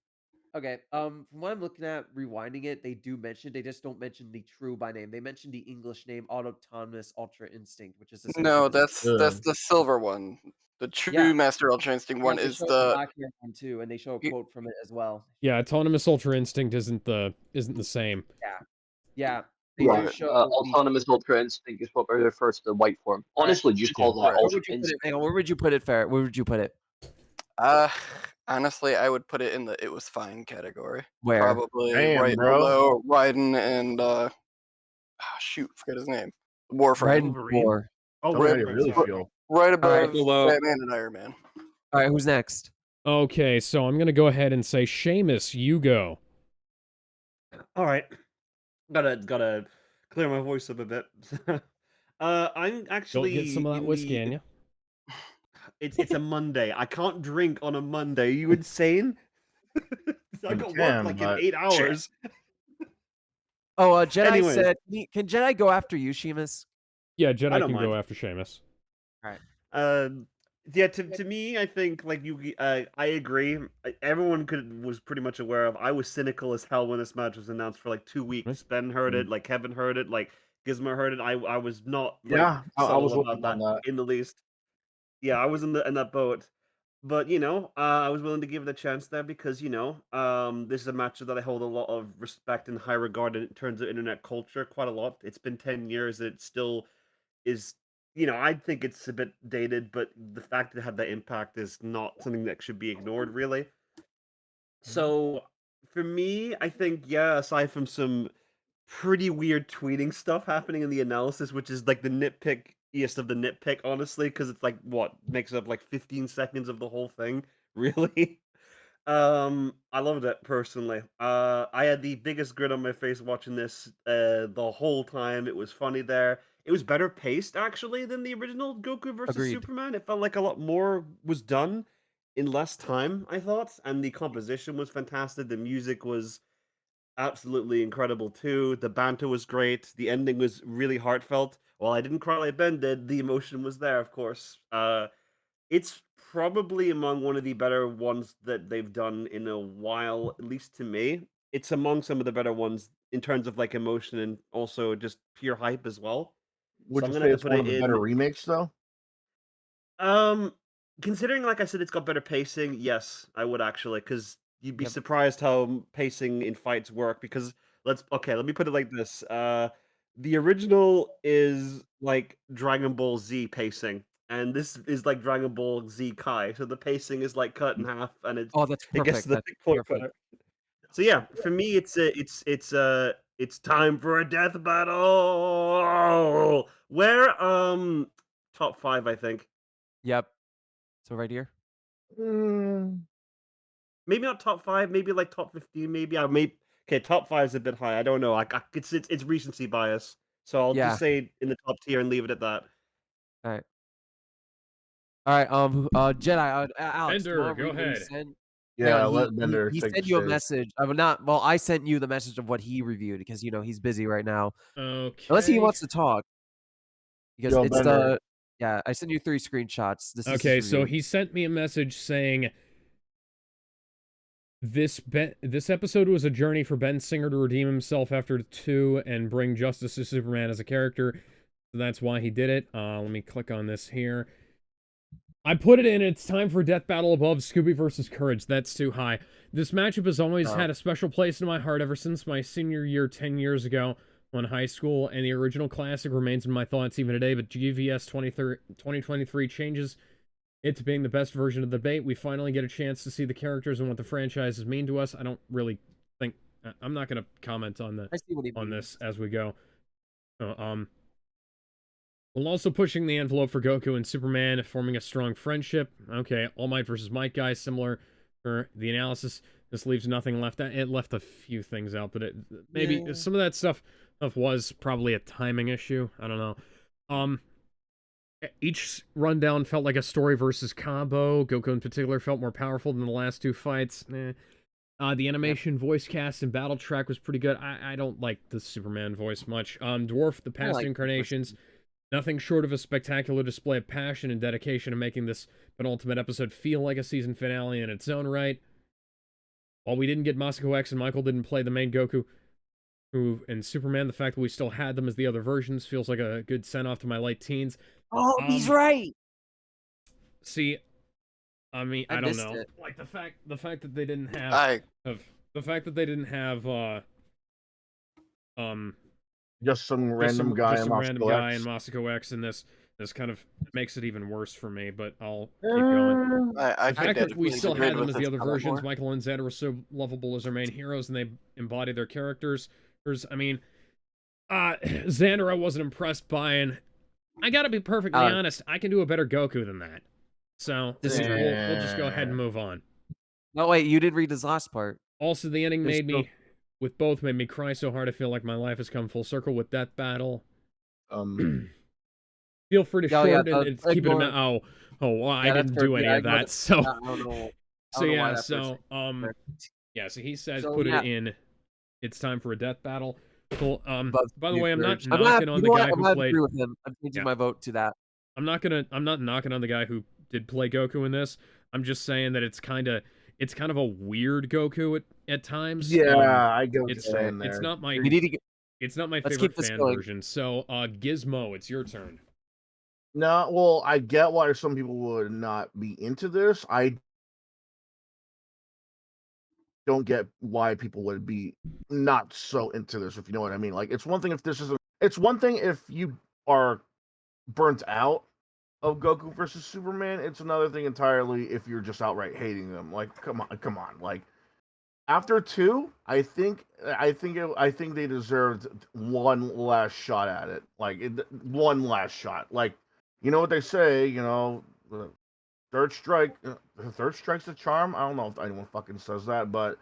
Okay. From what I'm looking at, rewinding it, they do mention. They just don't mention the true by name. They mention the English name, Autonomous Ultra Instinct, which is No, that's the silver one. The True Master Ultra Instinct one is the black hair one too, and they show a quote from it as well. Yeah, Autonomous Ultra Instinct isn't the same. Yeah. They do show Autonomous Ultra Instinct is what refers to the white form. Honestly, just call that Ultra Instinct. Hang on, where would you put it, Ferret? Where would you put it? Honestly, I would put it in the "it was fine" category. Where? Probably right below Raiden and forget his name. Warframe. War. Oh, right, really feel. Right above below Batman and Iron Man. All right, who's next? Okay, so I'm gonna go ahead and say Seamus, you go. All right, gotta clear my voice up a bit. I'm actually Don't get some of that whiskey in you. It's a Monday. I can't drink on a Monday. Are you insane? I got work like in 8 hours. Oh, Jedi Anyways. said, "Can Jedi go after you, Sheamus?" Yeah, I Jedi don't can go mind. after Sheamus. All right. Yeah, to me, I think like I agree. Everyone was pretty much aware of. I was cynical as hell when this match was announced for like 2 weeks. Ben heard it, like Kevin heard it, like Gizmo heard it. I was not like I was subtle with about him on that that. in the least. Yeah, I was in that boat. But I was willing to give it a chance there because this is a match that I hold a lot of respect and high regard in terms of internet culture. Quite a lot. It's been 10 years. It still is. I think it's a bit dated, but the fact that it had that impact is not something that should be ignored, really. So for me, I think aside from some pretty weird tweeting stuff happening in the analysis, which is like the nitpickiest of the nitpick, honestly, because it's like what makes up like 15 seconds of the whole thing, really. I loved it personally. I had the biggest grin on my face watching this the whole time. It was funny there. It was better paced actually than the original Goku versus Agreed. Superman. It felt like a lot more was done in less time, I thought, and the composition was fantastic. The music was absolutely incredible too. The banter was great. The ending was really heartfelt. While I didn't cry like Ben did, the emotion was there, of course. It's probably among one of the better ones that they've done in a while, at least to me. It's among some of the better ones in terms of like emotion and also just pure hype as well. So Would I'm you gonna say have to it's put one it of the better in. remakes, though? Um, Considering, like I said, it's got better pacing. Yes, I would actually, because you'd be Yep. surprised how pacing in fights work. Because let me put it like this. The original is like Dragon Ball Z pacing, and this is like Dragon Ball Z Kai. So the pacing is like cut in half, and Oh, that's it gets to perfect. the That's big point perfect. better. So yeah, for me, it's time for a death battle. Where top 5, I think. Yep. So right here. Maybe not top 5, maybe like top 15, maybe. Okay, top 5 is a bit high. I don't know. It's recency bias. So I'll Yeah. just say in the top tier and leave it at that. All right. All right. Jedi. Alex, do you Bender, want to go read what he ahead. said? Hang Yeah, on. let He Bender he take the sent you a stage. message. Not. Well, I sent you the message of what he reviewed because he's busy right now. Unless he Okay. wants to talk, because Yo, it's Bender. yeah. I sent you 3 screenshots. This is his Okay, so review. he sent me a message saying this episode was a journey for Ben Singer to redeem himself after 2 and bring justice to Superman as a character. So that's why he did it. Let me click on this here. I put it in. It's time for Death Battle above Scooby versus Courage. That's too high. This matchup has always had a special place in my heart ever since my senior year 10 years ago when high school, and the original classic remains in my thoughts even today, but GVS 2023 changes it to being the best version of the debate. We finally get a chance to see the characters and what the franchises mean to us. I don't really think... I'm not going to comment on I see what he on means. this as we go. While also pushing the envelope for Goku and Superman, forming a strong friendship. Okay, All Might versus Might guys, similar for the analysis. This leaves nothing left. It left a few things out, but maybe some of that stuff was probably a timing issue. I don't know. Each rundown felt like a story versus combo. Goku in particular felt more powerful than the last 2 fights. The animation, voice cast, and battle track was pretty good. I don't like the Superman voice much. Dwarf, the past incarnations. Nothing short of a spectacular display of passion and dedication in making this penultimate episode feel like a season finale in its own right. While we didn't get Masako X and Michael didn't play the main Goku and Superman, the fact that we still had them as the other versions feels like a good send-off to my late teens. Oh, he's right. See, I mean, I don't know. It. Like the fact that they didn't have the fact that they didn't have just some random guy in Masako X in this kind of makes it even worse for me, but I'll keep going. The fact that we still had them as the other versions, more. Michael and Xander were so lovable as our main heroes, and they embodied their characters. I mean, Xander I wasn't impressed by, and I gotta be perfectly honest, I can do a better Goku than that. So we'll just go ahead and move on. No, wait, you did read his last part. Also, the ending made me cry so hard I feel like my life has come full circle with Death Battle. Feel free to Oh, yeah, shorten it. It's keeping him. ignore. Well, I Yeah, that's didn't fair. do any Yeah, of ignore that. that. So, I don't know. I don't know why that first. So he says So put yeah, it in. It's time for a death battle. Cool. above By the way, I'm not I'm not. knocking on You the know what? guy I'm who gonna played. agree with him. I'm changing Yeah. my vote to that. I'm not knocking on the guy who did play Goku in this. I'm just saying that it's kind of a weird Goku at times. Yeah, I get what you're It's saying it's there. not my We need to get. it's not my Let's favorite keep this fan going. version. So, Gizmo, it's your turn. No, well, I get why some people would not be into this. I don't get why people would be not so into this, if you know what I mean. Like, it's one thing if this isn't. It's one thing if you are burnt out of Goku versus Superman. It's another thing entirely if you're just outright hating them. Like, come on. Like, after two, I think they deserved one last shot at it. Like, one last shot. Like, you know what they say. You know, third strike. Third strike's a charm. I don't know if anyone fucking says that, but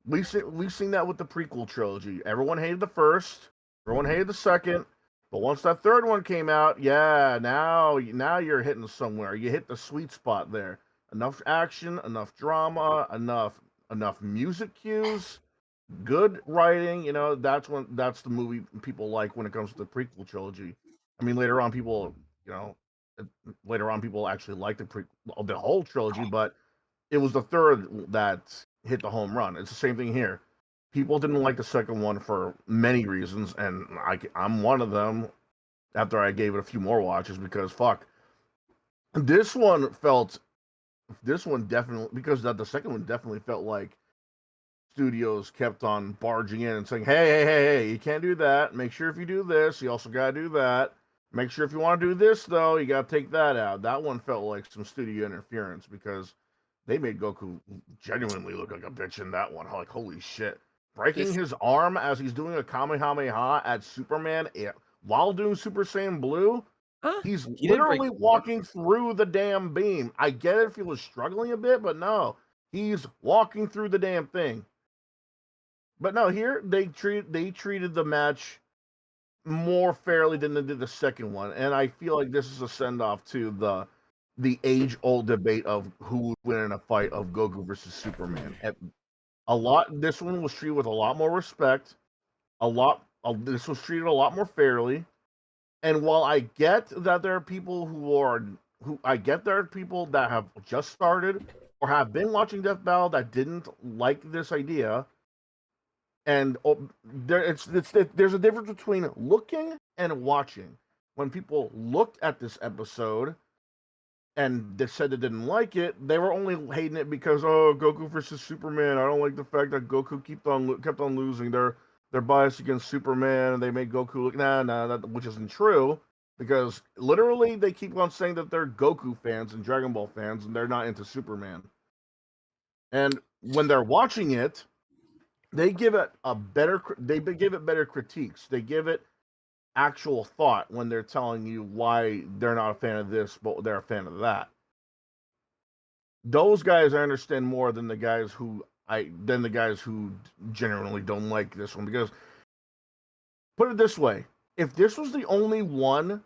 we've seen that with the prequel trilogy. Everyone hated the first. Everyone hated the second. But once that third one came out, yeah, now you're hitting somewhere. You hit the sweet spot there. Enough action, enough drama, enough music cues, good writing. You know, that's the movie people like when it comes to the prequel trilogy. I mean, later on, people actually liked the whole trilogy, but it was the third that hit the home run. It's the same thing here. People didn't like the second one for many reasons, and I'm one of them. After I gave it a few more watches, because fuck, this one definitely, because the second one definitely felt like studios kept on barging in and saying, hey, you can't do that. Make sure if you do this, you also gotta do that. Make sure if you want to do this though, you gotta take that out. That one felt like some studio interference because they made Goku genuinely look like a bitch in that one. Like, holy shit. Breaking his arm as he's doing a Kamehameha at Superman while doing Super Saiyan Blue. He's literally walking through the damn beam. I get it if he was struggling a bit, but no. He's walking through the damn thing. But no, here they treated the match more fairly than they did the second one. And I feel like this is a send off to the age old debate of who would win in a fight of Goku versus Superman. This one was treated with a lot more respect. This was treated a lot more fairly. And while I get that there are people that have just started or have been watching Death Battle that didn't like this idea, and there's a difference between looking and watching. When people looked at this episode and they said they didn't like it, they were only hating it because Goku versus Superman. I don't like the fact that Goku kept on losing. They're biased against Superman and they made Goku look which isn't true because literally they keep on saying that they're Goku fans and Dragon Ball fans and they're not into Superman. And when they're watching it, they give it better critiques. They give it actual thought when they're telling you why they're not a fan of this, but they're a fan of that. Those guys I understand more than the guys who generally don't like this one, because put it this way, if this was the only one,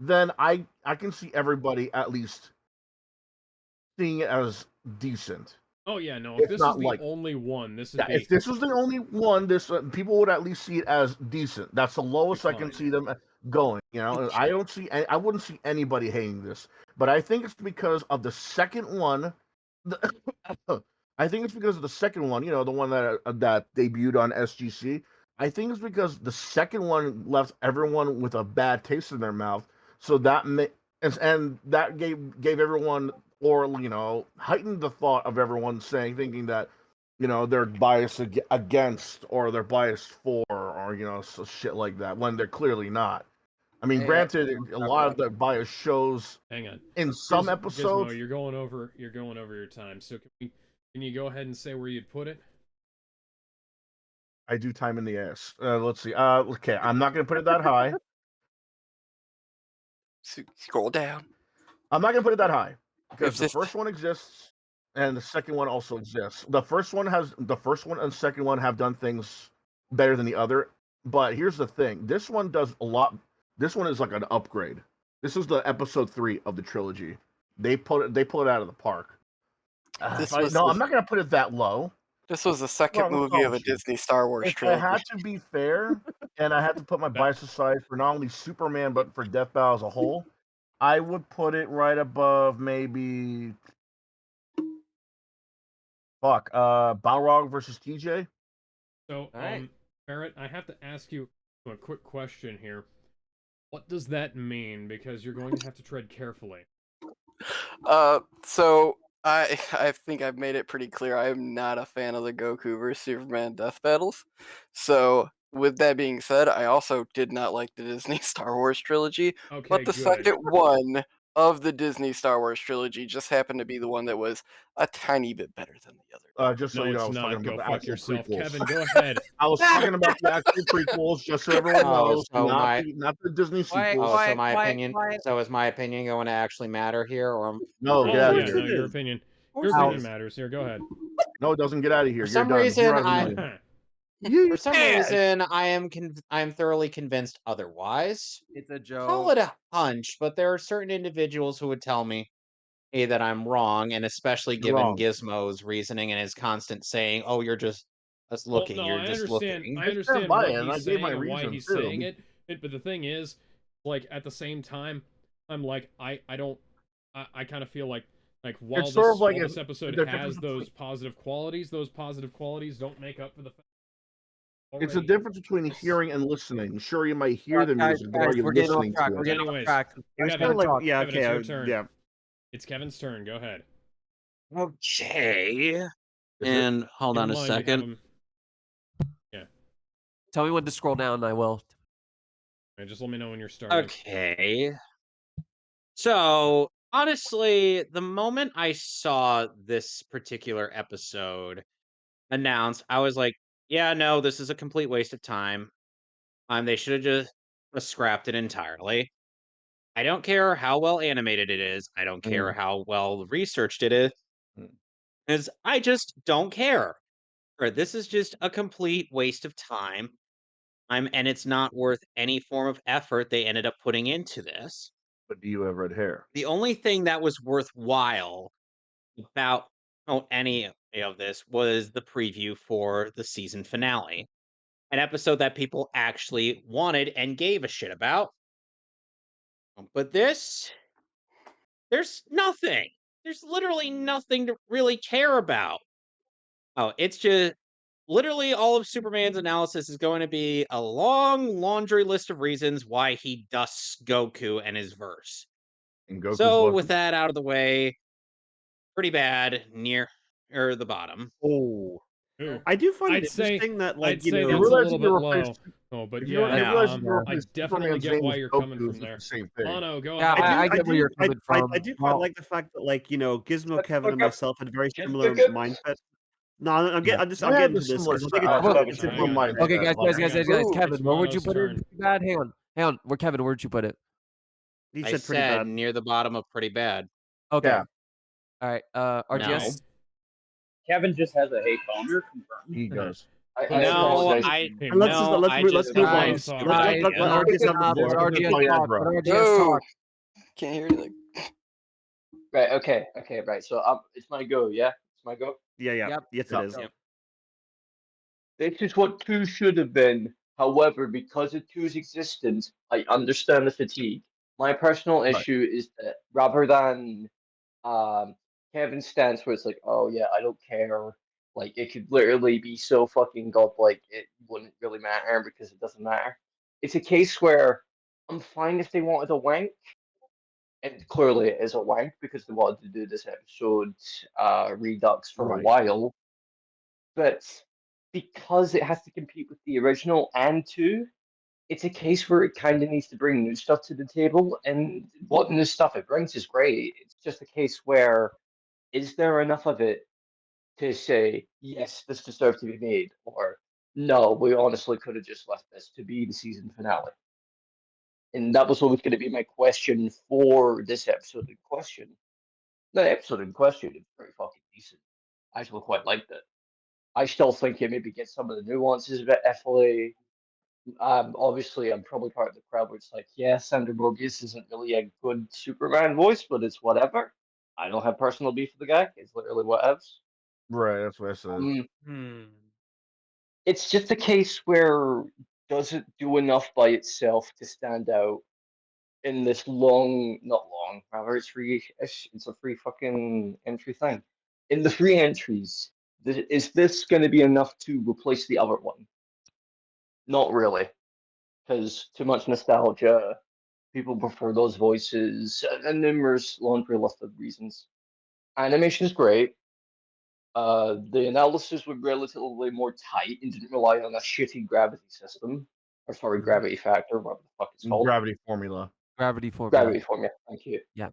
then I can see everybody at least seeing it as decent. Oh yeah, no. If this is the only one, this is if this was the only one, this people would at least see it as decent. That's the lowest I can see them going. You know, I wouldn't see anybody hating this, but I think it's because of the second one. I think it's because of the second one. You know, the one that debuted on SGC. I think it's because the second one left everyone with a bad taste in their mouth. So that and that gave everyone, or heightened the thought of everyone thinking that they're biased against or they're biased for, or so shit like that, when they're clearly not. I mean, granted, a lot of the bias shows. Hang on. In some episodes. Gizmo, you're going over your time. So can you go ahead and say where you'd put it? I do time in the ass. Let's see. Okay, I'm not gonna put it that high. Scroll down. I'm not gonna put it that high because the first one exists and the second one also exists. The first one and the second one have done things better than the other. But here's the thing: this one does a lot. This one is like an upgrade. This is the episode 3 of the trilogy. They pull it out of the park. This I'm was not gonna put it that low. This was the second Wrong with movie of a Gulchi. Disney Star Wars If I trilogy. had to be fair, and I had to put my bias aside for not only Superman but for Death Battle as a whole, I would put it right above maybe Balrog versus TJ. So, Alright. Barrett, I have to ask you a quick question here. What does that mean? Because you're going to have to tread carefully. So I think I've made it pretty clear. I am not a fan of the Goku versus Superman death battles. So with that being said, I also did not like the Disney Star Wars trilogy. Okay, But the good. second one of the Disney Star Wars trilogy just happened to be the one that was a tiny bit better than the other. Just so No, you know, I it's was talking not. about Go the fuck actual yourself. prequels. Kevin, go ahead. I was talking about the actual prequels, just so everyone knows, so not the Disney Quiet, sequels. so my quiet, opinion. quiet. So is my opinion going to actually matter here, or No, Oh, get out yeah, of no, here. your opinion. Your course it opinion is. matters. Here, go ahead. No, it doesn't. Get out of here. for You're some done. reason You're out of the meeting. for some reason I am thoroughly convinced otherwise. It's a Call joke. it a hunch, but there are certain individuals who would tell me that I'm wrong, and especially You're given wrong. Gizmo's reasoning and his constant saying, "Oh, you're just looking. Well, no, You're I just understand. looking." I I understand stand by what it, and I he's gave my saying and why reason, he's too. saying it. But the thing is, like at the same time, I'm like I don't. I kind of feel like while It's sort of like this episode the has difference those positive qualities, those positive qualities don't make up for the fact. It's a already- difference between hearing and listening. Sure, you might hear the Guys, music, but are you we're getting off listening track. to We're it? getting off Anyways, track. It was Kevin, kind of like, talk. yeah, Kevin, okay, it's your turn. yeah. It's Kevin's turn. Go ahead. Okay. Is it? And hold Keep on in a mind, you have second. him. Yeah. Tell me when to scroll down, and I will. Right, just let me know when you're starting. Okay. So, honestly, the moment I saw this particular episode announced, I was like, yeah, no, this is a complete waste of time. They should have just scrapped it entirely. I don't care how well animated it is. I don't care how well researched it is. Because I just don't care. This is just a complete waste of time. And it's not worth any form of effort they ended up putting into this. But do you have red hair? The only thing that was worthwhile about any of this was the preview for the season finale, an episode that people actually wanted and gave a shit about. But there's nothing. There's literally nothing to really care about. It's just literally all of Superman's analysis is going to be a long laundry list of reasons why he dusts Goku and his verse. And Goku's So what? with that out of the way, pretty bad near the bottom. Oh, Ooh. I do find I'd it say interesting that, like, I'd you say know, that's a realize little you bit replaced- low. Oh, but If yeah, you realize you No. I replaced definitely Superman's get name why with you're Goku, coming from it's there. the same thing. Mono, go Yeah, ahead. I get where you're coming from. I do quite like the fact that, like, you know, Gizmo, Kevin, and look up. myself had very Just similar look up. mindset. No, I'm Yeah. I'm I had getting to the this similar because I think style. it's I had like the it's similar hang on. mindset. Okay, guys, Like, Kevin, It's where would you Mono's put turn. it? Pretty bad. Hang on. Where Kevin? Where'd you put it? he I said pretty said bad. near the bottom of pretty bad. Okay. Yeah. All right. No. RGS. Kevin just has a hate boner. Confirmed. he does. I No, apologize. I Hey, And let's Mo, just no, let's I move, just let's move on. Mono's talking. Let Guys, RGS have the let floor. RGS talk. Viagra. Let RGS No. talk. Can't hear anything. Right. Okay. Right. So it's my go. Yeah, it's my go. Yeah. Yep. Yes, Yep. it is. Yep. This is what two should have been. However, because of two's existence, I understand the fatigue. My personal Right. issue is that rather than Kevin's stance, where it's like, oh yeah, I don't care. Like it could literally be so fucking godlike, it wouldn't really matter because it doesn't matter. It's a case where I'm fine if they wanted a wank, and clearly it is a wank because they wanted to do this episode redux for a Right. while. But because it has to compete with the original and two, it's a case where it kind of needs to bring new stuff to the table. And what new stuff it brings is great. It's just a case where is there enough of it to say, yes, this deserves to be made, or no, we honestly could have just left this to be the season finale. And that was always going to be my question for this episode in question. The episode in question is very fucking decent. I actually quite liked it. I still think it maybe gets some of the nuances a bit FLA, Obviously, I'm probably part of the crowd where it's like, yeah, Sandra Morbius isn't really a good Superman voice, but it's whatever. I don't have personal beef with the guy. It's literally whatevs. Right, that's what I said. It's just a case where does it do enough by itself to stand out in this long, not long, rather it's free. It's a free fucking entry thing. In the free entries, is this going to be enough to replace the other one? Not really, because too much nostalgia. People prefer those voices, and numerous laundry list of reasons. Animation is great. The analysis was relatively more tight and didn't rely on a shitty gravity system, or sorry, gravity factor, whatever the fuck it's called. Gravity formula. Gravity formula. Gravity formula. Thank you. Yeah.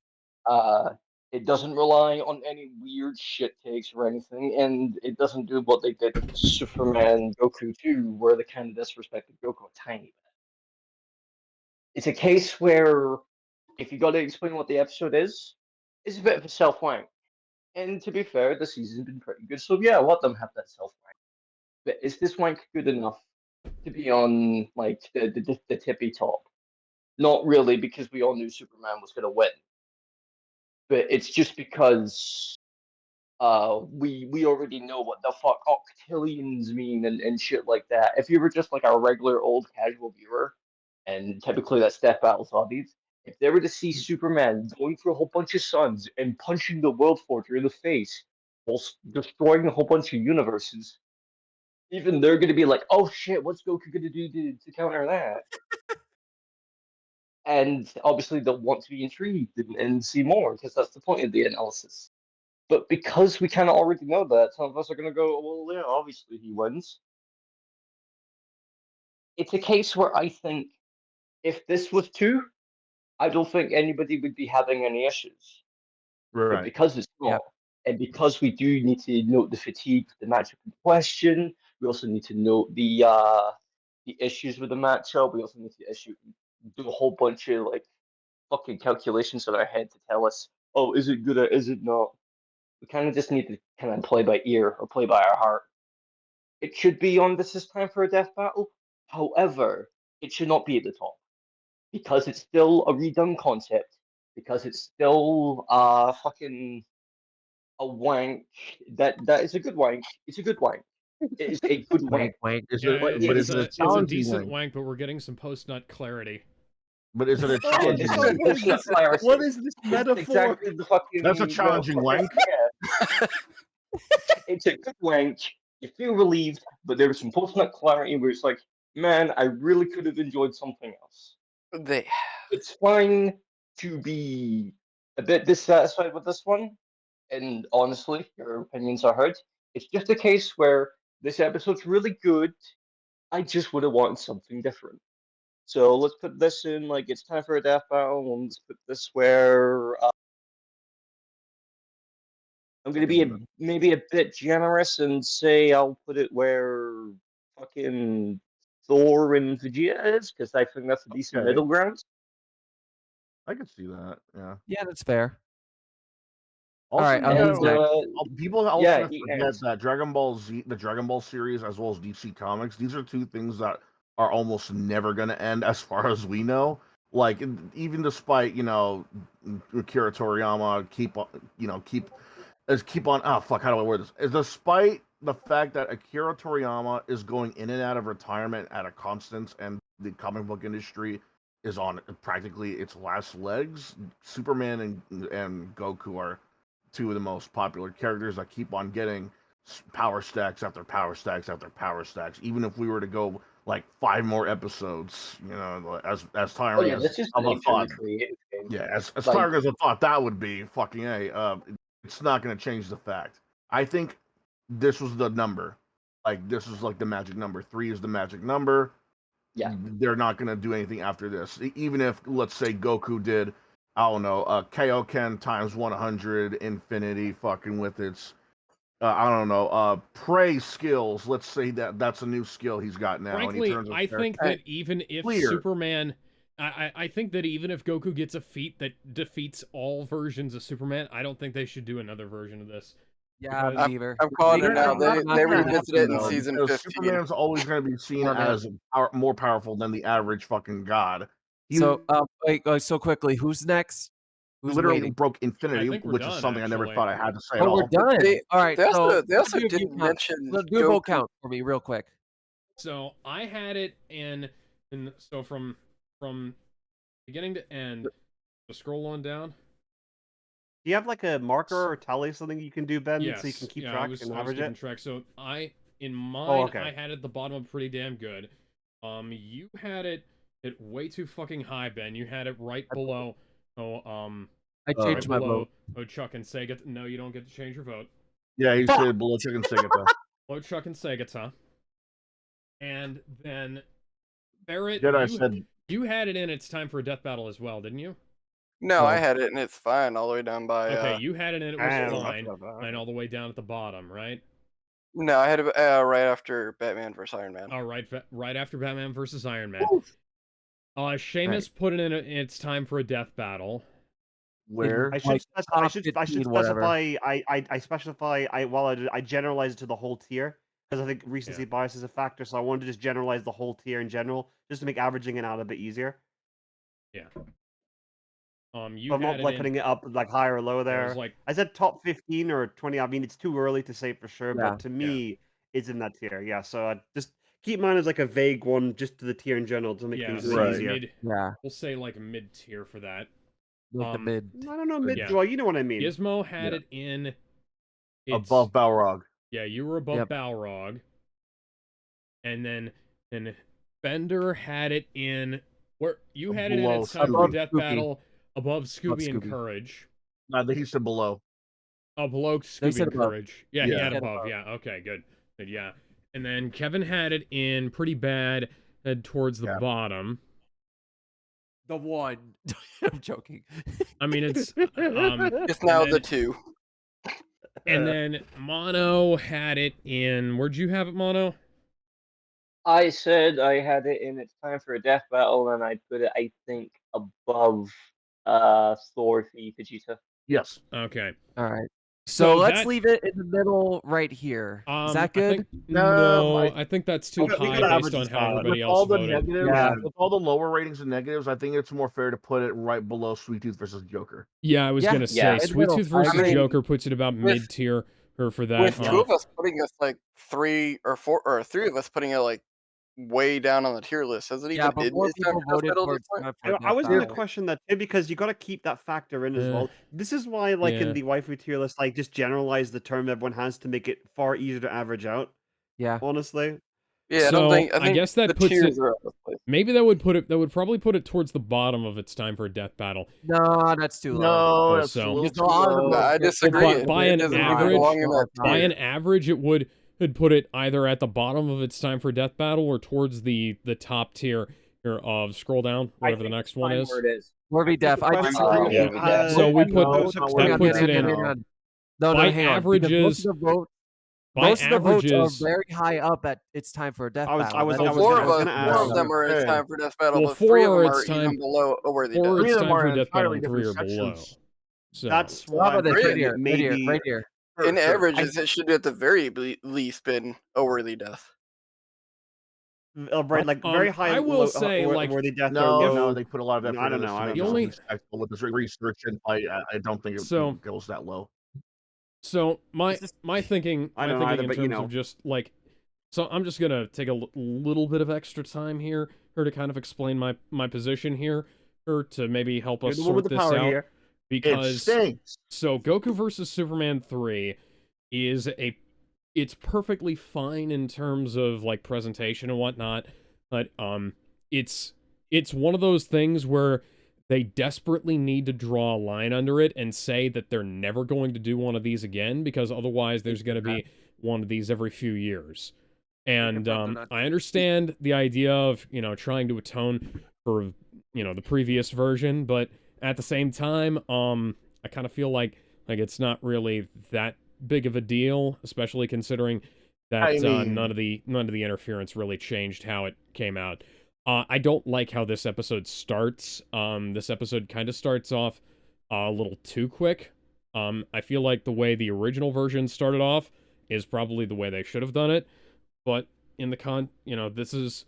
It doesn't rely on any weird shit takes or anything, and it doesn't do what they did with Superman Goku 2, where they kind of disrespected Goku a tiny bit. It's a case where if you got to explain what the episode is, it's a bit of a self wank. And to be fair, the season's been pretty good, so yeah, let them have that self wank. But is this wank good enough to be on like the tippy top? Not really, because we all knew Superman was going to win. But it's just because we already know what the fuck octillions mean and shit like that. If you were just like a regular old casual viewer, and typically that's Death Battle's hobbies, if they were to see Superman going through a whole bunch of suns and punching the World Forger in the face while destroying a whole bunch of universes, even they're gonna be like, "Oh shit, what's Goku gonna do to counter that?" And obviously they'll want to be intrigued and see more because that's the point of the analysis. But because we kind of already know that, some of us are going to go, well, yeah, obviously he wins. It's a case where I think if this was two, I don't think anybody would be having any issues. But Right. because it's not, and because we do need to note the fatigue, the matchup in question, we also need to note the issues with the matchup. We also need to do a whole bunch of like fucking calculations in our head to tell us, oh, is it good or is it not? We kind of just need to kind of play by ear or play by our heart. It should be on This Is Time for a Death Battle. However, it should not be at the top because it's still a redone concept. Because it's still fucking a wank. That is a good wank. It's a good wank. It is a good wank. Wank. Is Yeah, it, but is it a it's a challenging decent wank? wank, but we're getting some post-nut clarity. But is it a Yeah, challenging this is wank? What is not this? clarity. What is this It's metaphor? exactly the fucking. That's a challenging wank. Yeah. It's a good wank. You feel relieved, but there's some post-nut clarity where it's like, man, I really could have enjoyed something else. They It's fine to be a bit dissatisfied with this one, and honestly, your opinions are heard. It's just a case where this episode's really good. I just would have wanted something different. So let's put this in like it's time for a death battle, and let's put this where I'm gonna be maybe a bit generous and say I'll put it where fucking Thor and Vegeta is, because I think that's a decent Okay. middle ground. I could see that. Yeah. Yeah, that's fair. Also, Alright, you who's gotta, next? people also yeah, have to forget that Dragon Ball Z, the Dragon Ball series, as well as DC Comics, these are two things that are almost never going to end, as far as we know. Like, even despite Akira Toriyama keep on. Oh fuck, how do I word this? Despite the fact that Akira Toriyama is going in and out of retirement at a constant, and the comic book industry is on practically its last legs, Superman and Goku are two of the most popular characters that keep on getting power stacks after power stacks after power stacks. Even if we were to go like 5 more episodes, as tiring as this is of a thought. creative game. Yeah, as Like- tiring as a thought that would be, fucking it's not going to change the fact. I think this was the number. Like, this is like the magic number. 3 is the magic number. Yeah. They're not going to do anything after this. Even if, let's say, Goku did, I don't know, Kaioken times 100 infinity fucking with its, I don't know, prey skills. Let's say that's a new skill he's got now. Frankly, and he turns I think that even if Superman... I think that even if Goku gets a feat that defeats all versions of Superman, I don't think they should do another version of this. Yeah, Because Beaver. I'm calling it They're now. not, They not they gonna revisit it happen in though, season because 15. Superman's always gonna be seen as more powerful than the average fucking god. He So, wait, so quickly, who's next? Who's literally waiting? broke I Infinity, think we're which is done, something I never actually. thought I had to say at Oh, we're all. done. They All right, they also so they do a view didn't count. mention Do a vote Goku. count for me real quick. So I had it in so from beginning to end. So scroll on down. Do you have like a marker or tally something you can do, Ben, Yes. so you can keep Yeah, track I was and keeping average it? track. So in mine, Oh, okay. I had it at the bottom pretty damn good. You had it way too fucking high, Ben. You had it right below. I changed my vote. Oh, Chuck and Sega. No, you don't get to change your vote. Yeah, he said below Chuck and Segata. Below Chuck and Segata. And then Barrett, Jedi said you had it in It's Time for a Death Battle as well, didn't you? No, I had it and it's fine all the way down by. Okay, you had it in It Was Damn, Fine, that's not bad. and all the way down at the bottom, right? No, I had it right after Batman vs Iron Man. Oh, right after Batman versus Iron Man. Seamus put it in It's Time for a Death Battle. where I should, Like, I top should, 15, whatever. I specify. I generalize it to the whole tier because I think recency bias is a factor. So I wanted to just generalize the whole tier in general, just to make averaging it out a bit easier. Yeah. So I'm not like putting it up like higher or lower there. like I said top 15 or 20. I mean, it's too early to say for sure, Yeah. but to me, it's in that tier. Yeah. So just keep mine as like a vague one, just to the tier in general, to make things a bit easier. Yeah. We'll say like mid tier for that. Like the mid. I don't know, mid. Yeah. Well, you know what I mean. Gizmo had it in above Balrog. Yeah, you were above Balrog. And then Bender had it in where you had it in It's Time for a Death Battle above Scooby and Courage. No, he said below. Oh, below Scooby and Courage. Yeah, he Yeah. had above. Yeah, okay, good. Yeah. And then Kevin had it in pretty bad towards the bottom. The one. I'm joking. I mean, it's it's now the 2. And then Mono had it in. Where'd you have it, Mono? I said I had it in It's Time for a Death Battle, and I put it, I think, above Thor v Vegeta. Yes. Okay. All right. So let's leave it in the middle right here. Is that good? I think that's too high based on how everybody else voted. Negatives, with all the lower ratings and negatives, I think it's more fair to put it right below Sweet Tooth versus Joker. Yeah, I was gonna say Sweet Tooth versus Joker puts it about mid tier for that. With 2 of us putting us like 3 or 4, or 3 of us putting it like way down on the tier list, has it even but more people voted for it. I was going to question that too, because you got to keep that factor in as well. This is why, like in the waifu tier list, like just generalize the term everyone has to make it far easier to average out. Yeah, honestly. Yeah, I guess that puts it. Maybe that would put it. That would probably put it towards the bottom of It's Time for a Death Battle. No, that's too low. No, that's a little too low. I disagree. By an average, it would put it either at the bottom of It's Time for a Death Battle or towards the top tier here of scroll down, whatever the next one is. More be deaf. I disagree. So we put that puts it in. No, by hang on, averages. Most of the votes are very high up at It's Time for a Death Battle. 4 of them are It's Time for Death Battle, but 3 of them are even below Over the Death. 4 It's Time for a Death Battle and 3 are below. So that's why right here. In averages, it should at the very least been Over the Death. Right, like very high. I will say, like, Worthy Death. No, they put a lot of effort. I don't know. I don't the know. only with this research and I don't think it goes that low. So my thinking I don't in either, but, terms of just like, so I'm just gonna take a little bit of extra time here to kind of explain my position here, or to maybe help us sort this out. Here. Because so Goku versus Superman 3 is it's perfectly fine in terms of like presentation and whatnot, but it's one of those things where they desperately need to draw a line under it and say that they're never going to do one of these again, because otherwise there's going to be one of these every few years. And I understand the idea of, trying to atone for, the previous version, but at the same time, I kind of feel like it's not really that big of a deal, especially considering that none of the interference really changed how it came out. I don't like how this episode starts. This episode kind of starts off a little too quick. I feel like the way the original version started off is probably the way they should have done it, but in the this is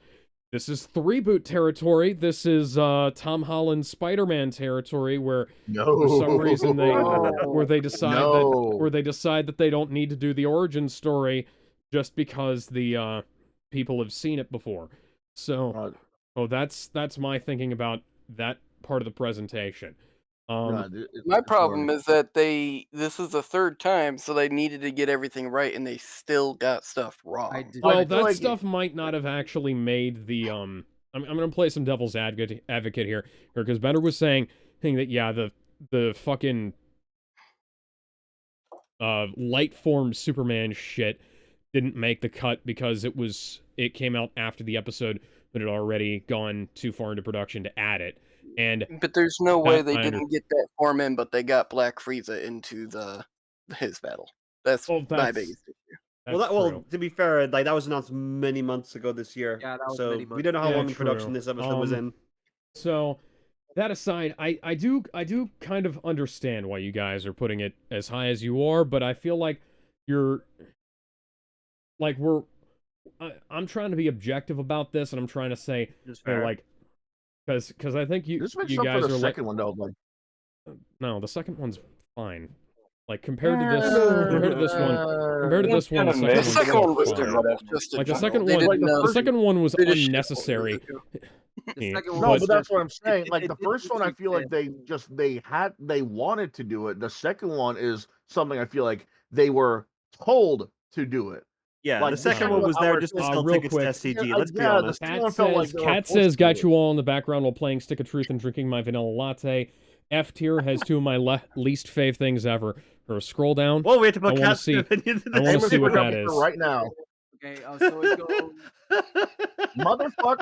3-boot territory. This is Tom Holland's Spider-Man territory, where for some reason they decide that they don't need to do the origin story just because the people have seen it before. So, that's my thinking about that part of the presentation. My problem is that this is the third time, so they needed to get everything right, and they still got stuff wrong. Well, that stuff might not have actually made the I'm gonna play some devil's advocate here, because Bender was saying that yeah, the fucking light form Superman shit didn't make the cut because it came out after the episode that had already gone too far into production to add it. But there's no way they didn't get that form in, but they got Black Frieza into his battle. That's my biggest issue. Well, to be fair, like that was announced many months ago this year. Yeah, that was so many months we don't know how ago. long Yeah, in production true. this episode was in. So that aside, I do kind of understand why you guys are putting it as high as you are, but I feel like I'm trying to be objective about this, and I'm trying to say, like, because I think you guys for the are second one though. Like, no, the second one's fine. Like compared to this one, the second one was terrible. Like the second one was unnecessary. No, but that's what I'm saying. Like the first one, I feel like they wanted to do it. The second one is something I feel like they were told to do it. Yeah, like, the second one was there just to sell real tickets to quick. SCG. Let's be honest. Cat says, got you all in the background while playing Stick of Truth and drinking my vanilla latte. F tier has two of my least fave things ever. Or scroll down. Well, we have to put I want to see what that is right now. Okay, so it goes. Motherfucker.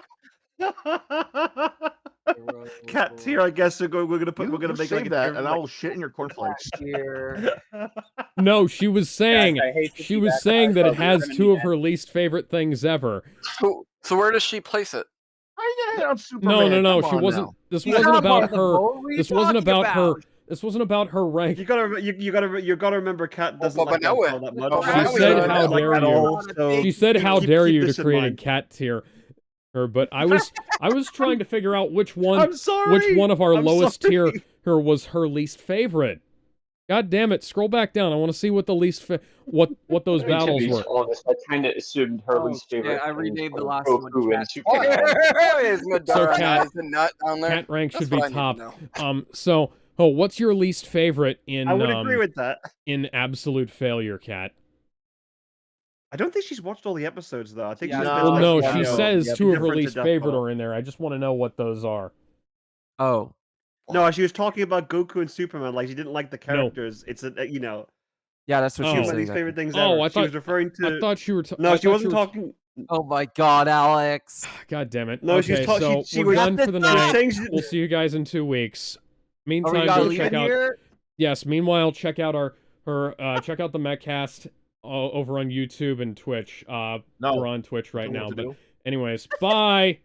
Cat tier, I guess we're gonna make save like that, and I will shit in your cornflakes. No, she was saying that it has two of her least favorite things ever. So where does she place it? No. She wasn't. This wasn't about her. This wasn't about her. This wasn't about her rank. You gotta remember, Cat doesn't like that much. She said, "How dare you?" She said, "How dare you?" to create a cat tier. But I was trying to figure out which one of our lowest tier was her least favorite. God damn it! Scroll back down. I want to see what the least what those battles were. Honest, I kind of assumed her least favorite. I renamed the last Goku one. and Superman. So Cat rank should be top. So what's your least favorite in? I would agree with that. In absolute failure, Cat. I don't think she's watched all the episodes though. I think she's she says two of her least favorite are in there. I just want to know what those are. Oh. No, she was talking about Goku and Superman. Like she didn't like the characters. It's Yeah, that's what she was saying. Least favorite things. Oh, ever. She was referring to. I thought she were. No, she wasn't talking. Oh my God, Alex! God damn it! No, okay, she we're was done for the night. She... We'll see you guys in 2 weeks. Meantime, go check out. Here? Yes. Meanwhile, check out check out the Mehcast over on YouTube and Twitch. We're on Twitch right now. But anyways, bye.